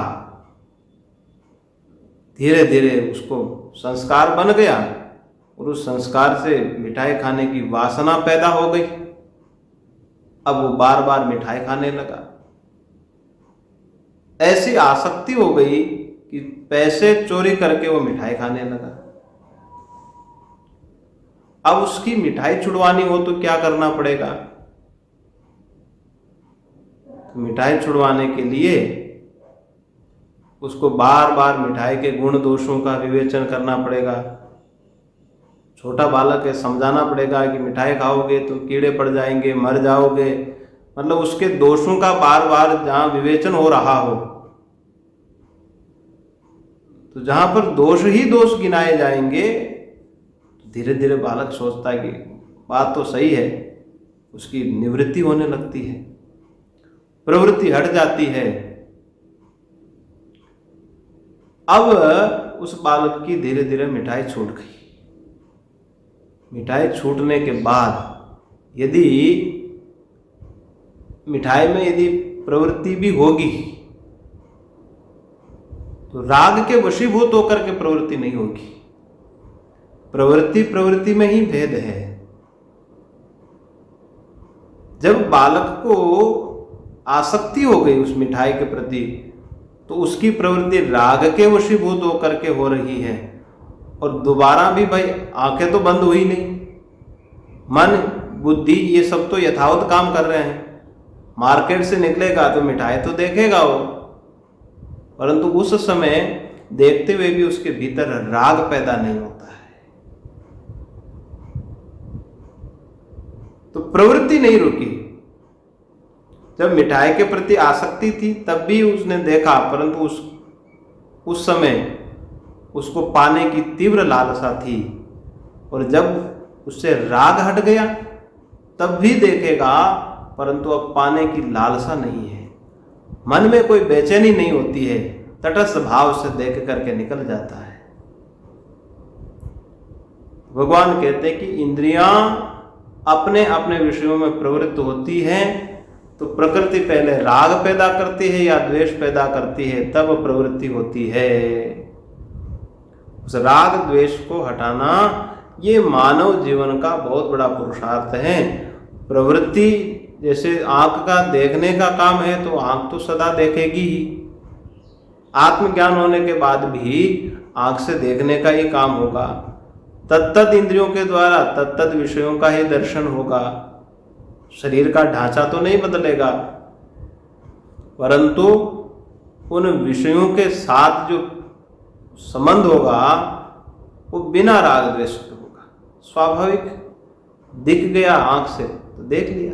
धीरे धीरे उसको संस्कार बन गया और उस संस्कार से मिठाई खाने की वासना पैदा हो गई। अब वो बार बार मिठाई खाने लगा। ऐसी आसक्ति हो गई कि पैसे चोरी करके वो मिठाई खाने लगा। अब उसकी मिठाई छुड़वानी हो तो क्या करना पड़ेगा? तो मिठाई छुड़वाने के लिए उसको बार बार मिठाई के गुण दोषों का विवेचन करना पड़ेगा। छोटा बालक है, समझाना पड़ेगा कि मिठाई खाओगे तो कीड़े पड़ जाएंगे, मर जाओगे, मतलब उसके दोषों का बार बार जहां विवेचन हो रहा हो, तो जहां पर दोष ही दोष गिनाए जाएंगे, तो धीरे धीरे बालक सोचता है कि बात तो सही है, उसकी निवृत्ति होने लगती है, प्रवृत्ति हट जाती है। अब उस बालक की धीरे धीरे मिठाई छूट गई। मिठाई छूटने के बाद यदि मिठाई में यदि प्रवृत्ति भी होगी तो राग के वशीभूत होकर के प्रवृत्ति नहीं होगी। प्रवृत्ति में ही भेद है। जब बालक को आसक्ति हो गई उस मिठाई के प्रति, तो उसकी प्रवृत्ति राग के वशीभूत होकर के हो रही है। और दोबारा भी भाई आंखें तो बंद हुई नहीं, मन बुद्धि ये सब तो यथावत काम कर रहे हैं। मार्केट से निकलेगा तो मिठाई तो देखेगा वो, परंतु उस समय देखते हुए भी उसके भीतर राग पैदा नहीं होता है, तो प्रवृत्ति नहीं रुकी। जब मिठाई के प्रति आसक्ति थी तब भी उसने देखा, परंतु उस समय उसको पाने की तीव्र लालसा थी, और जब उससे राग हट गया तब भी देखेगा, परंतु अब पाने की लालसा नहीं है। मन में कोई बेचैनी नहीं होती है, तटस्थ भाव से देख करके निकल जाता है। भगवान कहते हैं कि इंद्रियां अपने अपने विषयों में प्रवृत्त होती हैं, तो प्रकृति पहले राग पैदा करती है या द्वेष पैदा करती है, तब प्रवृत्ति होती है। उस राग द्वेष को हटाना ये मानव जीवन का बहुत बड़ा पुरुषार्थ है। प्रवृत्ति जैसे आंख का देखने का काम है, तो आंख तो सदा देखेगी ही। आत्मज्ञान होने के बाद भी आंख से देखने का ही काम होगा। तत्त इंद्रियों के द्वारा तत्त विषयों का ही दर्शन होगा। शरीर का ढांचा तो नहीं बदलेगा, परंतु उन विषयों के साथ जो संबंध होगा वो बिना राग द्वेष के होगा। स्वाभाविक दिख गया आंख से तो देख लिया,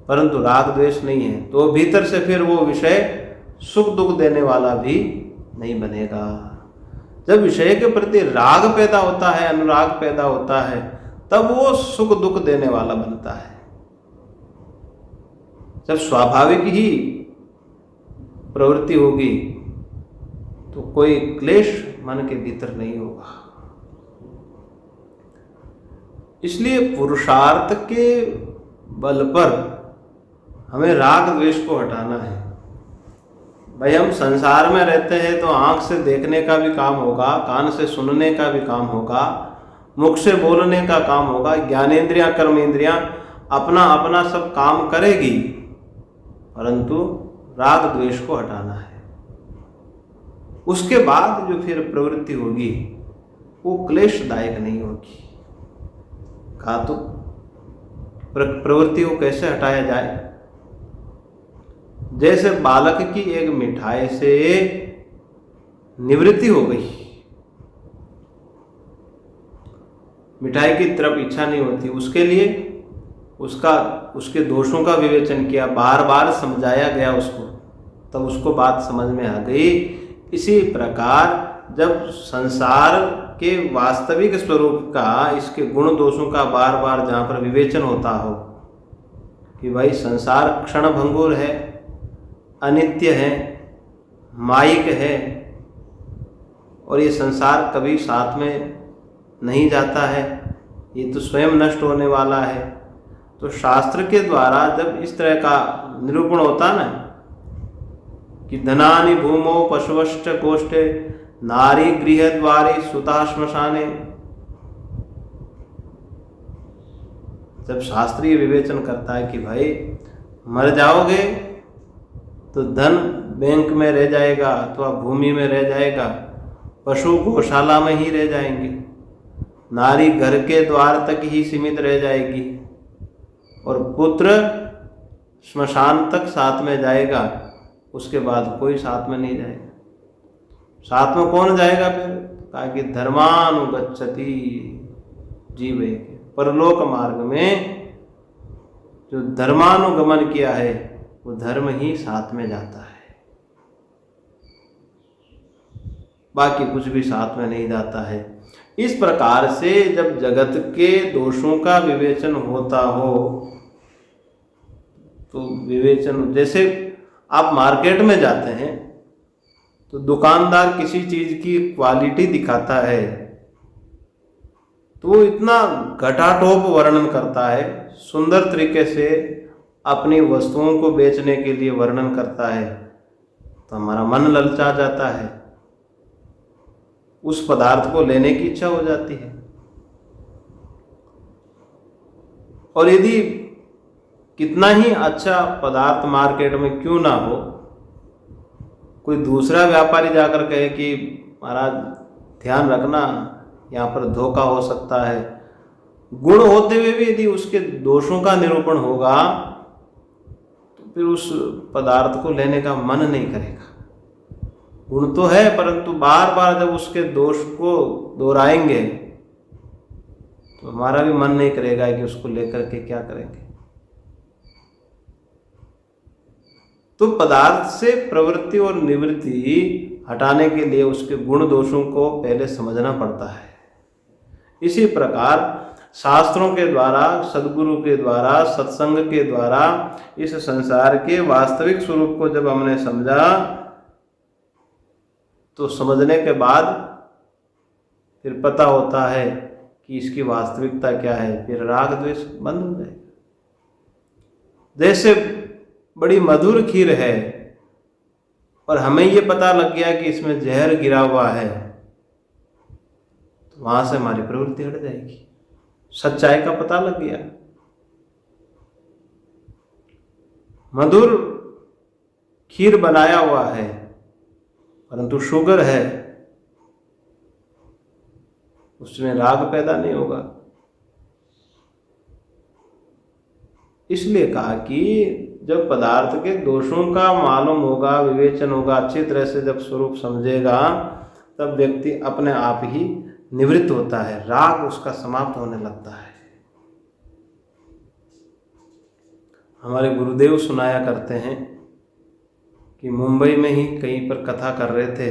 परंतु राग द्वेष नहीं है, तो भीतर से फिर वो विषय सुख दुख देने वाला भी नहीं बनेगा। जब विषय के प्रति राग पैदा होता है, अनुराग पैदा होता है, तब वो सुख दुख देने वाला बनता है। जब स्वाभाविक ही प्रवृत्ति होगी तो कोई क्लेश मन के भीतर नहीं होगा। इसलिए पुरुषार्थ के बल पर हमें राग द्वेष को हटाना है। भाई हम संसार में रहते हैं तो आंख से देखने का भी काम होगा, कान से सुनने का भी काम होगा, मुख से बोलने का काम होगा, ज्ञानेंद्रियां कर्मेंद्रियां अपना अपना सब काम करेगी, परंतु राग द्वेष को हटाना है। उसके बाद जो फिर प्रवृत्ति होगी वो क्लेशदायक नहीं होगी। कहा तो प्रवृत्ति को कैसे हटाया जाए? जैसे बालक की एक मिठाई से निवृत्ति हो गई, मिठाई की तरफ इच्छा नहीं होती, उसके लिए उसके दोषों का विवेचन किया, बार बार समझाया गया उसको, तब उसको बात समझ में आ गई। इसी प्रकार जब संसार के वास्तविक स्वरूप का, इसके गुण दोषों का बार बार जहाँ पर विवेचन होता हो कि भाई संसार क्षण भंगुर है, अनित्य है, मायिक है और ये संसार कभी साथ में नहीं जाता है, ये तो स्वयं नष्ट होने वाला है। तो शास्त्र के द्वारा जब इस तरह का निरूपण होता ना कि धनानि भूमौ पशुवश्च गोष्ठे नारी गृह द्वारे सुता श्मशाने, जब शास्त्रीय विवेचन करता है कि भाई मर जाओगे तो धन बैंक में रह जाएगा अथवा भूमि में रह जाएगा, पशु गौशाला में ही रह जाएंगे, नारी घर के द्वार तक ही सीमित रह जाएगी और पुत्र श्मशान तक साथ में जाएगा, उसके बाद कोई साथ में नहीं जाएगा। साथ में कौन जाएगा फिर? कहा कि धर्मानुगच्छति जीवे, परलोक मार्ग में जो धर्मानुगमन किया है वो धर्म ही साथ में जाता है, बाकी कुछ भी साथ में नहीं जाता है। इस प्रकार से जब जगत के दोषों का विवेचन होता हो तो विवेचन, जैसे आप मार्केट में जाते हैं तो दुकानदार किसी चीज की क्वालिटी दिखाता है तो वो इतना घटाटोप वर्णन करता है, सुंदर तरीके से अपनी वस्तुओं को बेचने के लिए वर्णन करता है, तो हमारा मन ललचा जाता है, उस पदार्थ को लेने की इच्छा हो जाती है। और यदि कितना ही अच्छा पदार्थ मार्केट में क्यों ना हो, कोई दूसरा व्यापारी जाकर कहे कि महाराज ध्यान रखना यहाँ पर धोखा हो सकता है, गुण होते हुए भी यदि उसके दोषों का निरूपण होगा तो फिर उस पदार्थ को लेने का मन नहीं करेगा। गुण तो है परंतु बार बार जब उसके दोष को दोहराएंगे तो हमारा भी मन नहीं करेगा कि उसको लेकर के क्या करेंगे। तो पदार्थ से प्रवृत्ति और निवृत्ति हटाने के लिए उसके गुण दोषों को पहले समझना पड़ता है। इसी प्रकार शास्त्रों के द्वारा, सद्गुरु के द्वारा, सत्संग के द्वारा इस संसार के वास्तविक स्वरूप को जब हमने समझा तो समझने के बाद फिर पता होता है कि इसकी वास्तविकता क्या है, फिर राग द्वेष बंद हो जाएगा। जैसे बड़ी मधुर खीर है और हमें ये पता लग गया कि इसमें जहर गिरा हुआ है तो वहां से हमारी प्रवृत्ति हट जाएगी, सच्चाई का पता लग गया। मधुर खीर बनाया हुआ है परंतु शुगर है, उसमें राग पैदा नहीं होगा। इसलिए कहा कि जब पदार्थ के दोषों का मालूम होगा, विवेचन होगा, अच्छी तरह से जब स्वरूप समझेगा तब व्यक्ति अपने आप ही निवृत्त होता है, राग उसका समाप्त होने लगता है। हमारे गुरुदेव सुनाया करते हैं कि मुंबई में ही कहीं पर कथा कर रहे थे,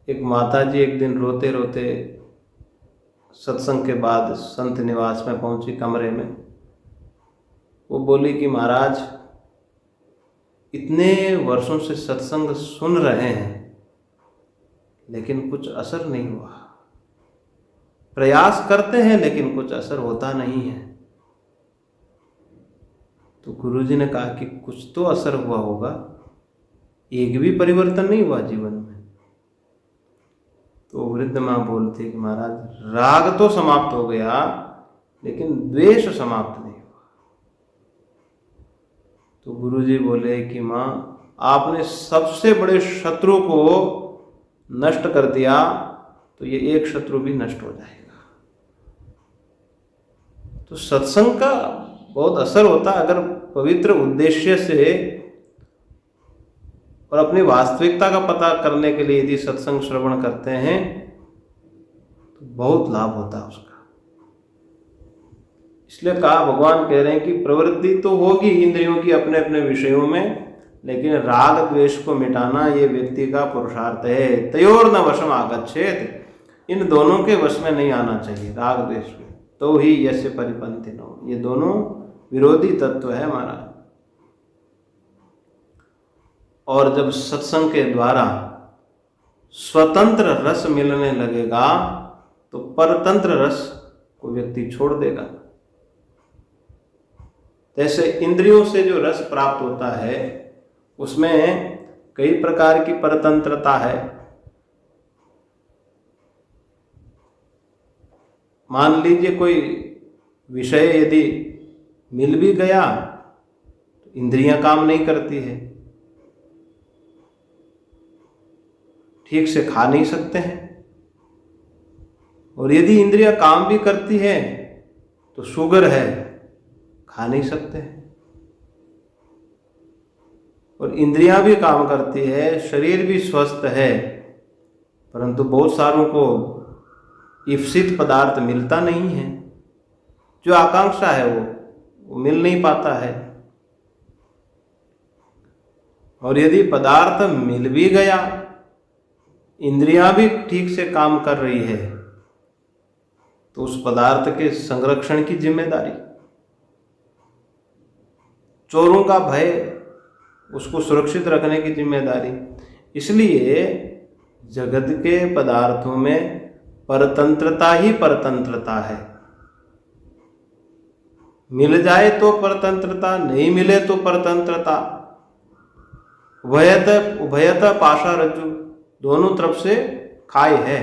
एक माताजी एक दिन रोते रोते सत्संग के बाद संत निवास में पहुंची, कमरे में। वो बोली कि महाराज इतने वर्षों से सत्संग सुन रहे हैं लेकिन कुछ असर नहीं हुआ, प्रयास करते हैं लेकिन कुछ असर होता नहीं है। तो गुरुजी ने कहा कि कुछ तो असर हुआ होगा, एक भी परिवर्तन नहीं हुआ जीवन में। तो वृद्ध माँ बोलती कि महाराज राग तो समाप्त हो गया लेकिन द्वेष समाप्त नहीं हुआ। तो गुरुजी बोले कि माँ आपने सबसे बड़े शत्रु को नष्ट कर दिया तो ये एक शत्रु भी नष्ट हो जाएगा। तो सत्संग का बहुत असर होता है अगर पवित्र उद्देश्य से और अपनी वास्तविकता का पता करने के लिए यदि सत्संग श्रवण करते हैं तो बहुत लाभ होता है उसका। इसलिए कहा, भगवान कह रहे हैं कि प्रवृत्ति तो होगी इंद्रियों की अपने अपने विषयों में, लेकिन राग द्वेष को मिटाना ये व्यक्ति का पुरुषार्थ है। तयोर न वशम आगच्छेत, इन दोनों के वश में नहीं आना चाहिए, राग द्वेष में। तो ही यस्य परिपंथिनो, ये दोनों विरोधी तत्व है हमारा। और जब सत्संग के द्वारा स्वतंत्र रस मिलने लगेगा तो परतंत्र रस को व्यक्ति छोड़ देगा। जैसे इंद्रियों से जो रस प्राप्त होता है उसमें कई प्रकार की परतंत्रता है। मान लीजिए कोई विषय यदि मिल भी गया तो इंद्रियां काम नहीं करती है, ठीक से खा नहीं सकते हैं। और यदि इंद्रियां काम भी करती है तो शुगर है, खा नहीं सकते हैं। और इंद्रियां भी काम करती है, शरीर भी स्वस्थ है, परंतु बहुत सारों को इप्सित पदार्थ मिलता नहीं है। जो आकांक्षा है वो मिल नहीं पाता है। और यदि पदार्थ मिल भी गया, इंद्रियां भी ठीक से काम कर रही है, तो उस पदार्थ के संरक्षण की जिम्मेदारी, चोरों का भय, उसको सुरक्षित रखने की जिम्मेदारी। इसलिए जगत के पदार्थों में परतंत्रता ही परतंत्रता है। मिल जाए तो परतंत्रता, नहीं मिले तो परतंत्रता। उभयत पाशा रज्जु, दोनों तरफ से खाई है,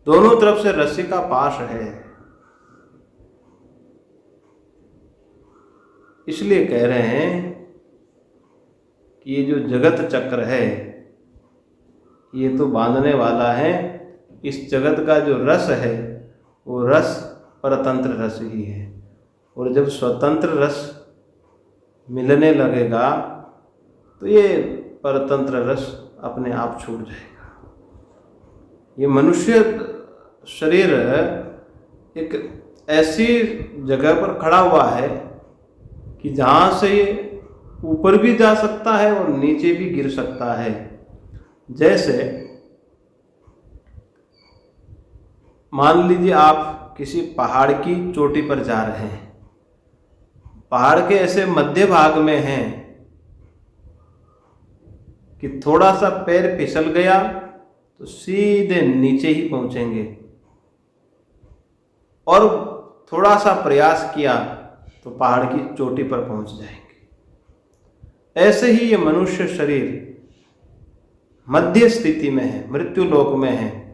दोनों तरफ से रस्सी का पाश है। इसलिए कह रहे हैं कि ये जो जगत चक्र है ये तो बांधने वाला है। इस जगत का जो रस है वो रस परतंत्र रस ही है। और जब स्वतंत्र रस मिलने लगेगा तो ये परतंत्र रस अपने आप छूट जाएगा। ये मनुष्य शरीर एक ऐसी जगह पर खड़ा हुआ है कि जहाँ से ये ऊपर भी जा सकता है और नीचे भी गिर सकता है। जैसे मान लीजिए आप किसी पहाड़ की चोटी पर जा रहे हैं, पहाड़ के ऐसे मध्य भाग में हैं कि थोड़ा सा पैर फिसल गया तो सीधे नीचे ही पहुंचेंगे, और थोड़ा सा प्रयास किया तो पहाड़ की चोटी पर पहुंच जाएंगे। ऐसे ही ये मनुष्य शरीर मध्य स्थिति में है, मृत्यु लोक में है।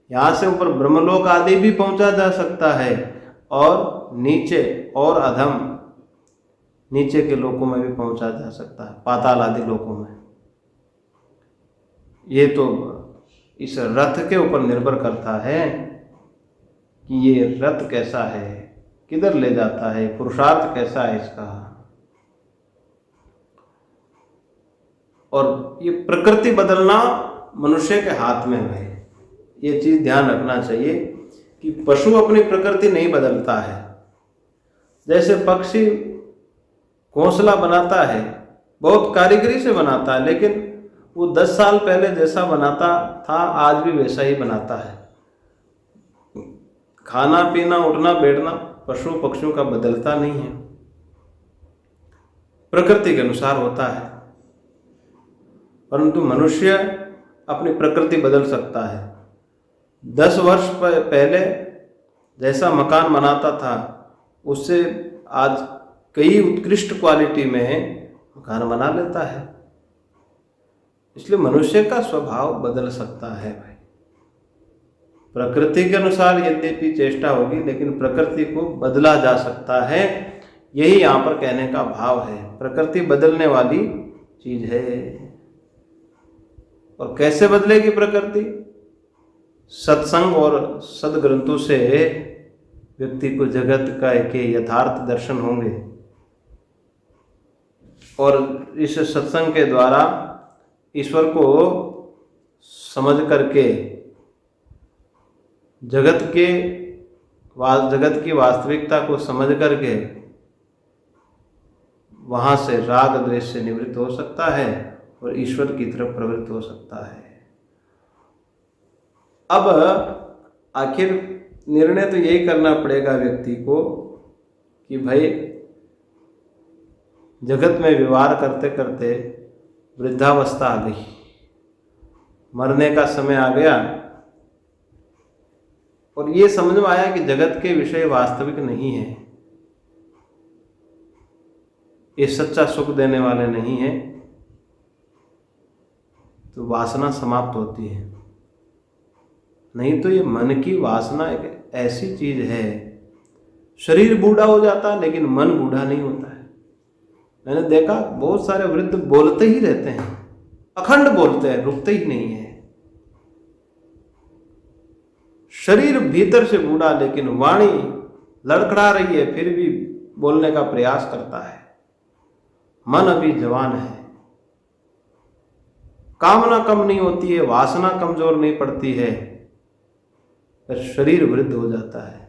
यहाँ से ऊपर ब्रह्मलोक आदि भी पहुंचा जा सकता है, और नीचे और अधम नीचे के लोकों में भी पहुंचा जा सकता है, पाताल आदि लोकों में। ये तो इस रथ के ऊपर निर्भर करता है कि ये रथ कैसा है, किधर ले जाता है, पुरुषार्थ कैसा है इसका। और ये प्रकृति बदलना मनुष्य के हाथ में है। ये चीज ध्यान रखना चाहिए कि पशु अपनी प्रकृति नहीं बदलता है। जैसे पक्षी घोंसला बनाता है, बहुत कारीगरी से बनाता है, लेकिन वो 10 साल पहले जैसा बनाता था आज भी वैसा ही बनाता है। खाना पीना उठना बैठना पशु पक्षियों का बदलता नहीं है, प्रकृति के अनुसार होता है। परंतु मनुष्य अपनी प्रकृति बदल सकता है। 10 वर्ष पहले जैसा मकान बनाता था उससे आज कई उत्कृष्ट क्वालिटी में मकान बना लेता है। इसलिए मनुष्य का स्वभाव बदल सकता है भाई। प्रकृति के अनुसार यद्यपि चेष्टा होगी, लेकिन प्रकृति को बदला जा सकता है। यही यहाँ पर कहने का भाव है, प्रकृति बदलने वाली चीज है। और कैसे बदलेगी प्रकृति? सत्संग और सदग्रंथों से व्यक्ति को जगत का एक यथार्थ दर्शन होंगे, और इस सत्संग के द्वारा ईश्वर को समझ करके जगत की वास्तविकता को समझ करके वहाँ से राग द्वेष से निवृत्त हो सकता है और ईश्वर की तरफ प्रवृत्त हो सकता है। अब आखिर निर्णय तो यही करना पड़ेगा व्यक्ति को कि भाई जगत में व्यवहार करते करते वृद्धावस्था आ गई, मरने का समय आ गया और ये समझ में आया कि जगत के विषय वास्तविक नहीं है, ये सच्चा सुख देने वाले नहीं है, तो वासना समाप्त होती है। नहीं तो ये मन की वासना एक ऐसी चीज है, शरीर बूढ़ा हो जाता है लेकिन मन बूढ़ा नहीं होता है। मैंने देखा बहुत सारे वृद्ध बोलते ही रहते हैं, अखंड बोलते हैं, रुकते ही नहीं है। शरीर भीतर से बूढ़ा लेकिन वाणी लड़खड़ा रही है, फिर भी बोलने का प्रयास करता है। मन अभी जवान है, कामना कम नहीं होती है, वासना कमजोर नहीं पड़ती है, पर शरीर वृद्ध हो जाता है।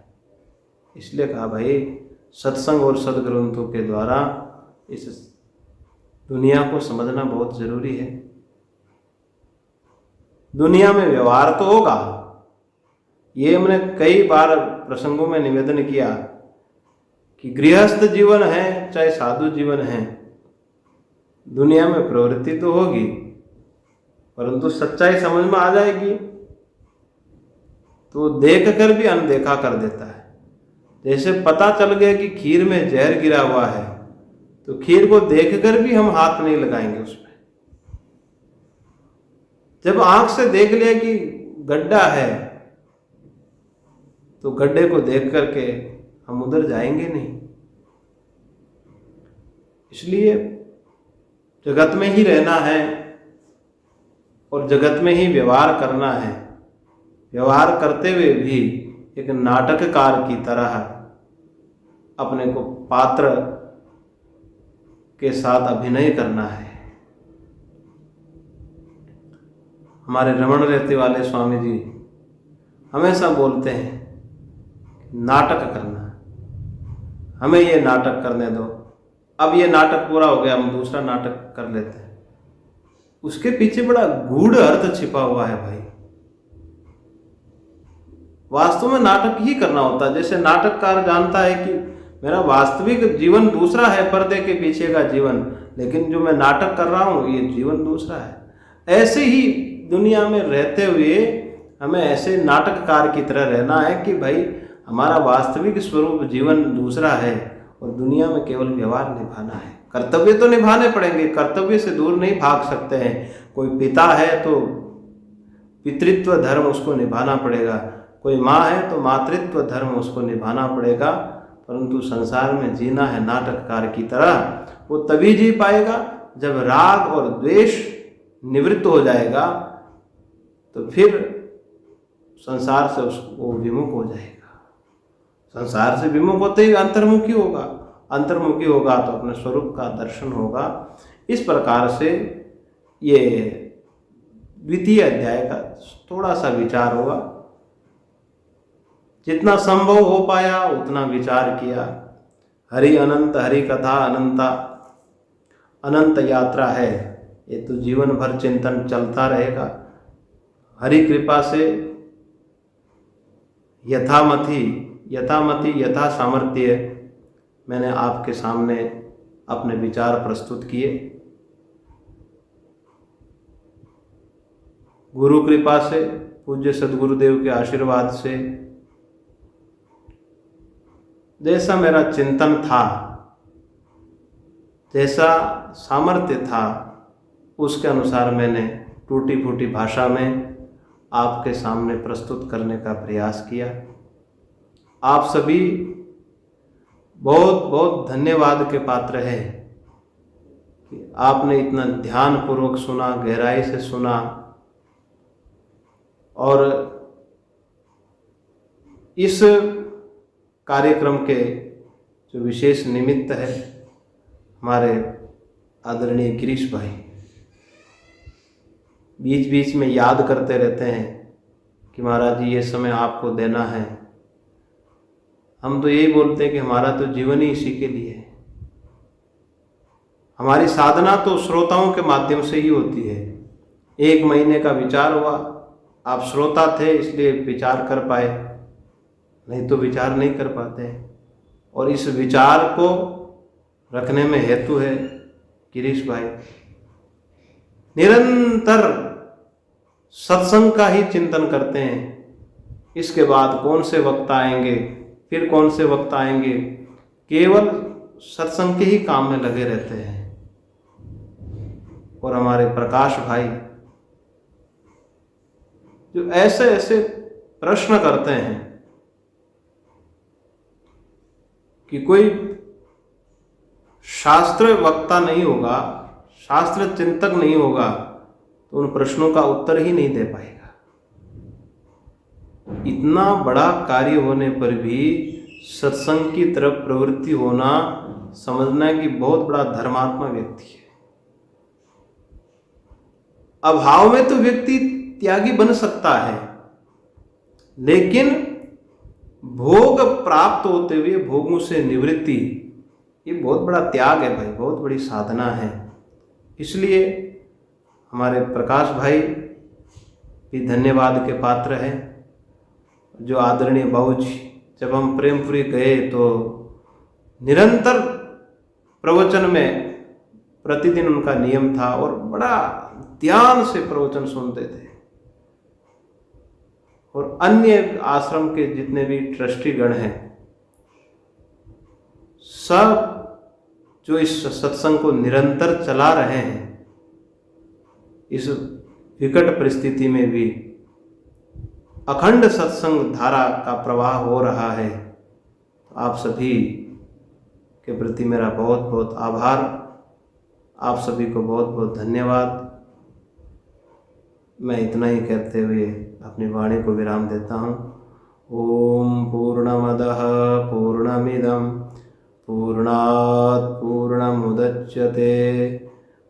इसलिए कहा भाई सत्संग और सदग्रंथों के द्वारा इस दुनिया को समझना बहुत जरूरी है। दुनिया में व्यवहार तो होगा, ये हमने कई बार प्रसंगों में निवेदन किया कि गृहस्थ जीवन है चाहे साधु जीवन है, दुनिया में प्रवृत्ति तो होगी परंतु सच्चाई समझ में आ जाएगी तो देख कर भी अनदेखा कर देता है। जैसे पता चल गया कि खीर में जहर गिरा हुआ है तो खीर को देखकर भी हम हाथ नहीं लगाएंगे उसमें। जब आंख से देख लिया कि गड्ढा है तो गड्ढे को देख करके हम उधर जाएंगे नहीं। इसलिए जगत में ही रहना है और जगत में ही व्यवहार करना है। व्यवहार करते हुए भी एक नाटककार की तरह अपने को पात्र के साथ अभिनय करना है। हमारे रमण रहते वाले स्वामी जी हमेशा बोलते हैं नाटक करना, हमें ये नाटक करने दो, अब ये नाटक पूरा हो गया हम दूसरा नाटक कर लेते हैं। उसके पीछे बड़ा गूढ़ अर्थ छिपा हुआ है भाई। वास्तव में नाटक ही करना होता है। जैसे नाटककार जानता है कि मेरा वास्तविक जीवन दूसरा है, पर्दे के पीछे का जीवन, लेकिन जो मैं नाटक कर रहा हूं ये जीवन दूसरा है। ऐसे ही दुनिया में रहते हुए हमें ऐसे नाटककार की तरह रहना है कि भाई हमारा वास्तविक स्वरूप जीवन दूसरा है और दुनिया में केवल व्यवहार निभाना है। कर्तव्य तो निभाने पड़ेंगे, कर्तव्य से दूर नहीं भाग सकते हैं। कोई पिता है तो पितृत्व धर्म उसको निभाना पड़ेगा, कोई माँ है तो मातृत्व धर्म उसको निभाना पड़ेगा, परंतु संसार में जीना है नाटककार की तरह। वो तभी जी पाएगा जब राग और द्वेष निवृत्त हो जाएगा, तो फिर संसार से उसको विमुख हो जाएगा। संसार से विमुख होते ही अंतर्मुखी होगा, अंतर्मुखी होगा तो अपने स्वरूप का दर्शन होगा। इस प्रकार से ये द्वितीय अध्याय का थोड़ा सा विचार होगा। जितना संभव हो पाया उतना विचार किया। हरि अनंत, हरि कथा अनंता, अनंत यात्रा है, ये तो जीवन भर चिंतन चलता रहेगा। हरि कृपा से यथामति यथा सामर्थ्य मैंने आपके सामने अपने विचार प्रस्तुत किए। गुरु कृपा से, पूज्य सद्गुरुदेव के आशीर्वाद से जैसा मेरा चिंतन था, जैसा सामर्थ्य था, उसके अनुसार मैंने टूटी फूटी भाषा में आपके सामने प्रस्तुत करने का प्रयास किया। आप सभी बहुत बहुत धन्यवाद के पात्र हैं कि आपने इतना ध्यानपूर्वक सुना, गहराई से सुना। और इस कार्यक्रम के जो विशेष निमित्त है, हमारे आदरणीय गिरीश भाई बीच बीच में याद करते रहते हैं कि महाराज जी ये समय आपको देना है। हम तो यही बोलते हैं कि हमारा तो जीवन ही इसी के लिए है। हमारी साधना तो श्रोताओं के माध्यम से ही होती है। 1 महीने का विचार हुआ, आप श्रोता थे इसलिए विचार कर पाए, नहीं तो विचार नहीं कर पाते। और इस विचार को रखने में हेतु है गिरीश भाई, निरंतर सत्संग का ही चिंतन करते हैं। इसके बाद कौन से वक्त आएंगे, फिर कौन से वक्त आएंगे, केवल सत्संग के ही काम में लगे रहते हैं। और हमारे प्रकाश भाई जो ऐसे ऐसे प्रश्न करते हैं कि कोई शास्त्र वक्ता नहीं होगा, शास्त्र चिंतक नहीं होगा तो उन प्रश्नों का उत्तर ही नहीं दे पाएगा। इतना बड़ा कार्य होने पर भी सत्संग की तरफ प्रवृत्ति होना, समझना कि बहुत बड़ा धर्मात्मा व्यक्ति है। अभाव में तो व्यक्ति त्यागी बन सकता है, लेकिन भोग प्राप्त होते हुए भोगों से निवृत्ति, ये बहुत बड़ा त्याग है भाई, बहुत बड़ी साधना है। इसलिए हमारे प्रकाश भाई भी धन्यवाद के पात्र हैं। जो आदरणीय बाबूजी, जब हम प्रेमपुरी गए तो निरंतर प्रवचन में प्रतिदिन उनका नियम था और बड़ा ध्यान से प्रवचन सुनते थे। और अन्य आश्रम के जितने भी ट्रस्टीगण हैं, सब जो इस सत्संग को निरंतर चला रहे हैं, इस विकट परिस्थिति में भी अखंड सत्संग धारा का प्रवाह हो रहा है। आप सभी के प्रति मेरा बहुत बहुत आभार, आप सभी को बहुत बहुत धन्यवाद। मैं इतना ही कहते हुए अपनी वाणी को विराम देता हूँ। ओम पूर्णमदः पूर्णमिदं पूर्णात् पूर्णमुदच्यते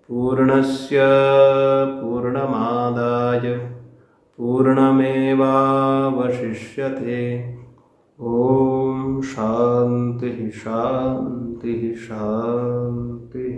पूर्णस्य पूर्णमादाय पूर्णमेवावशिष्यते। ओम शांति शांति शांति।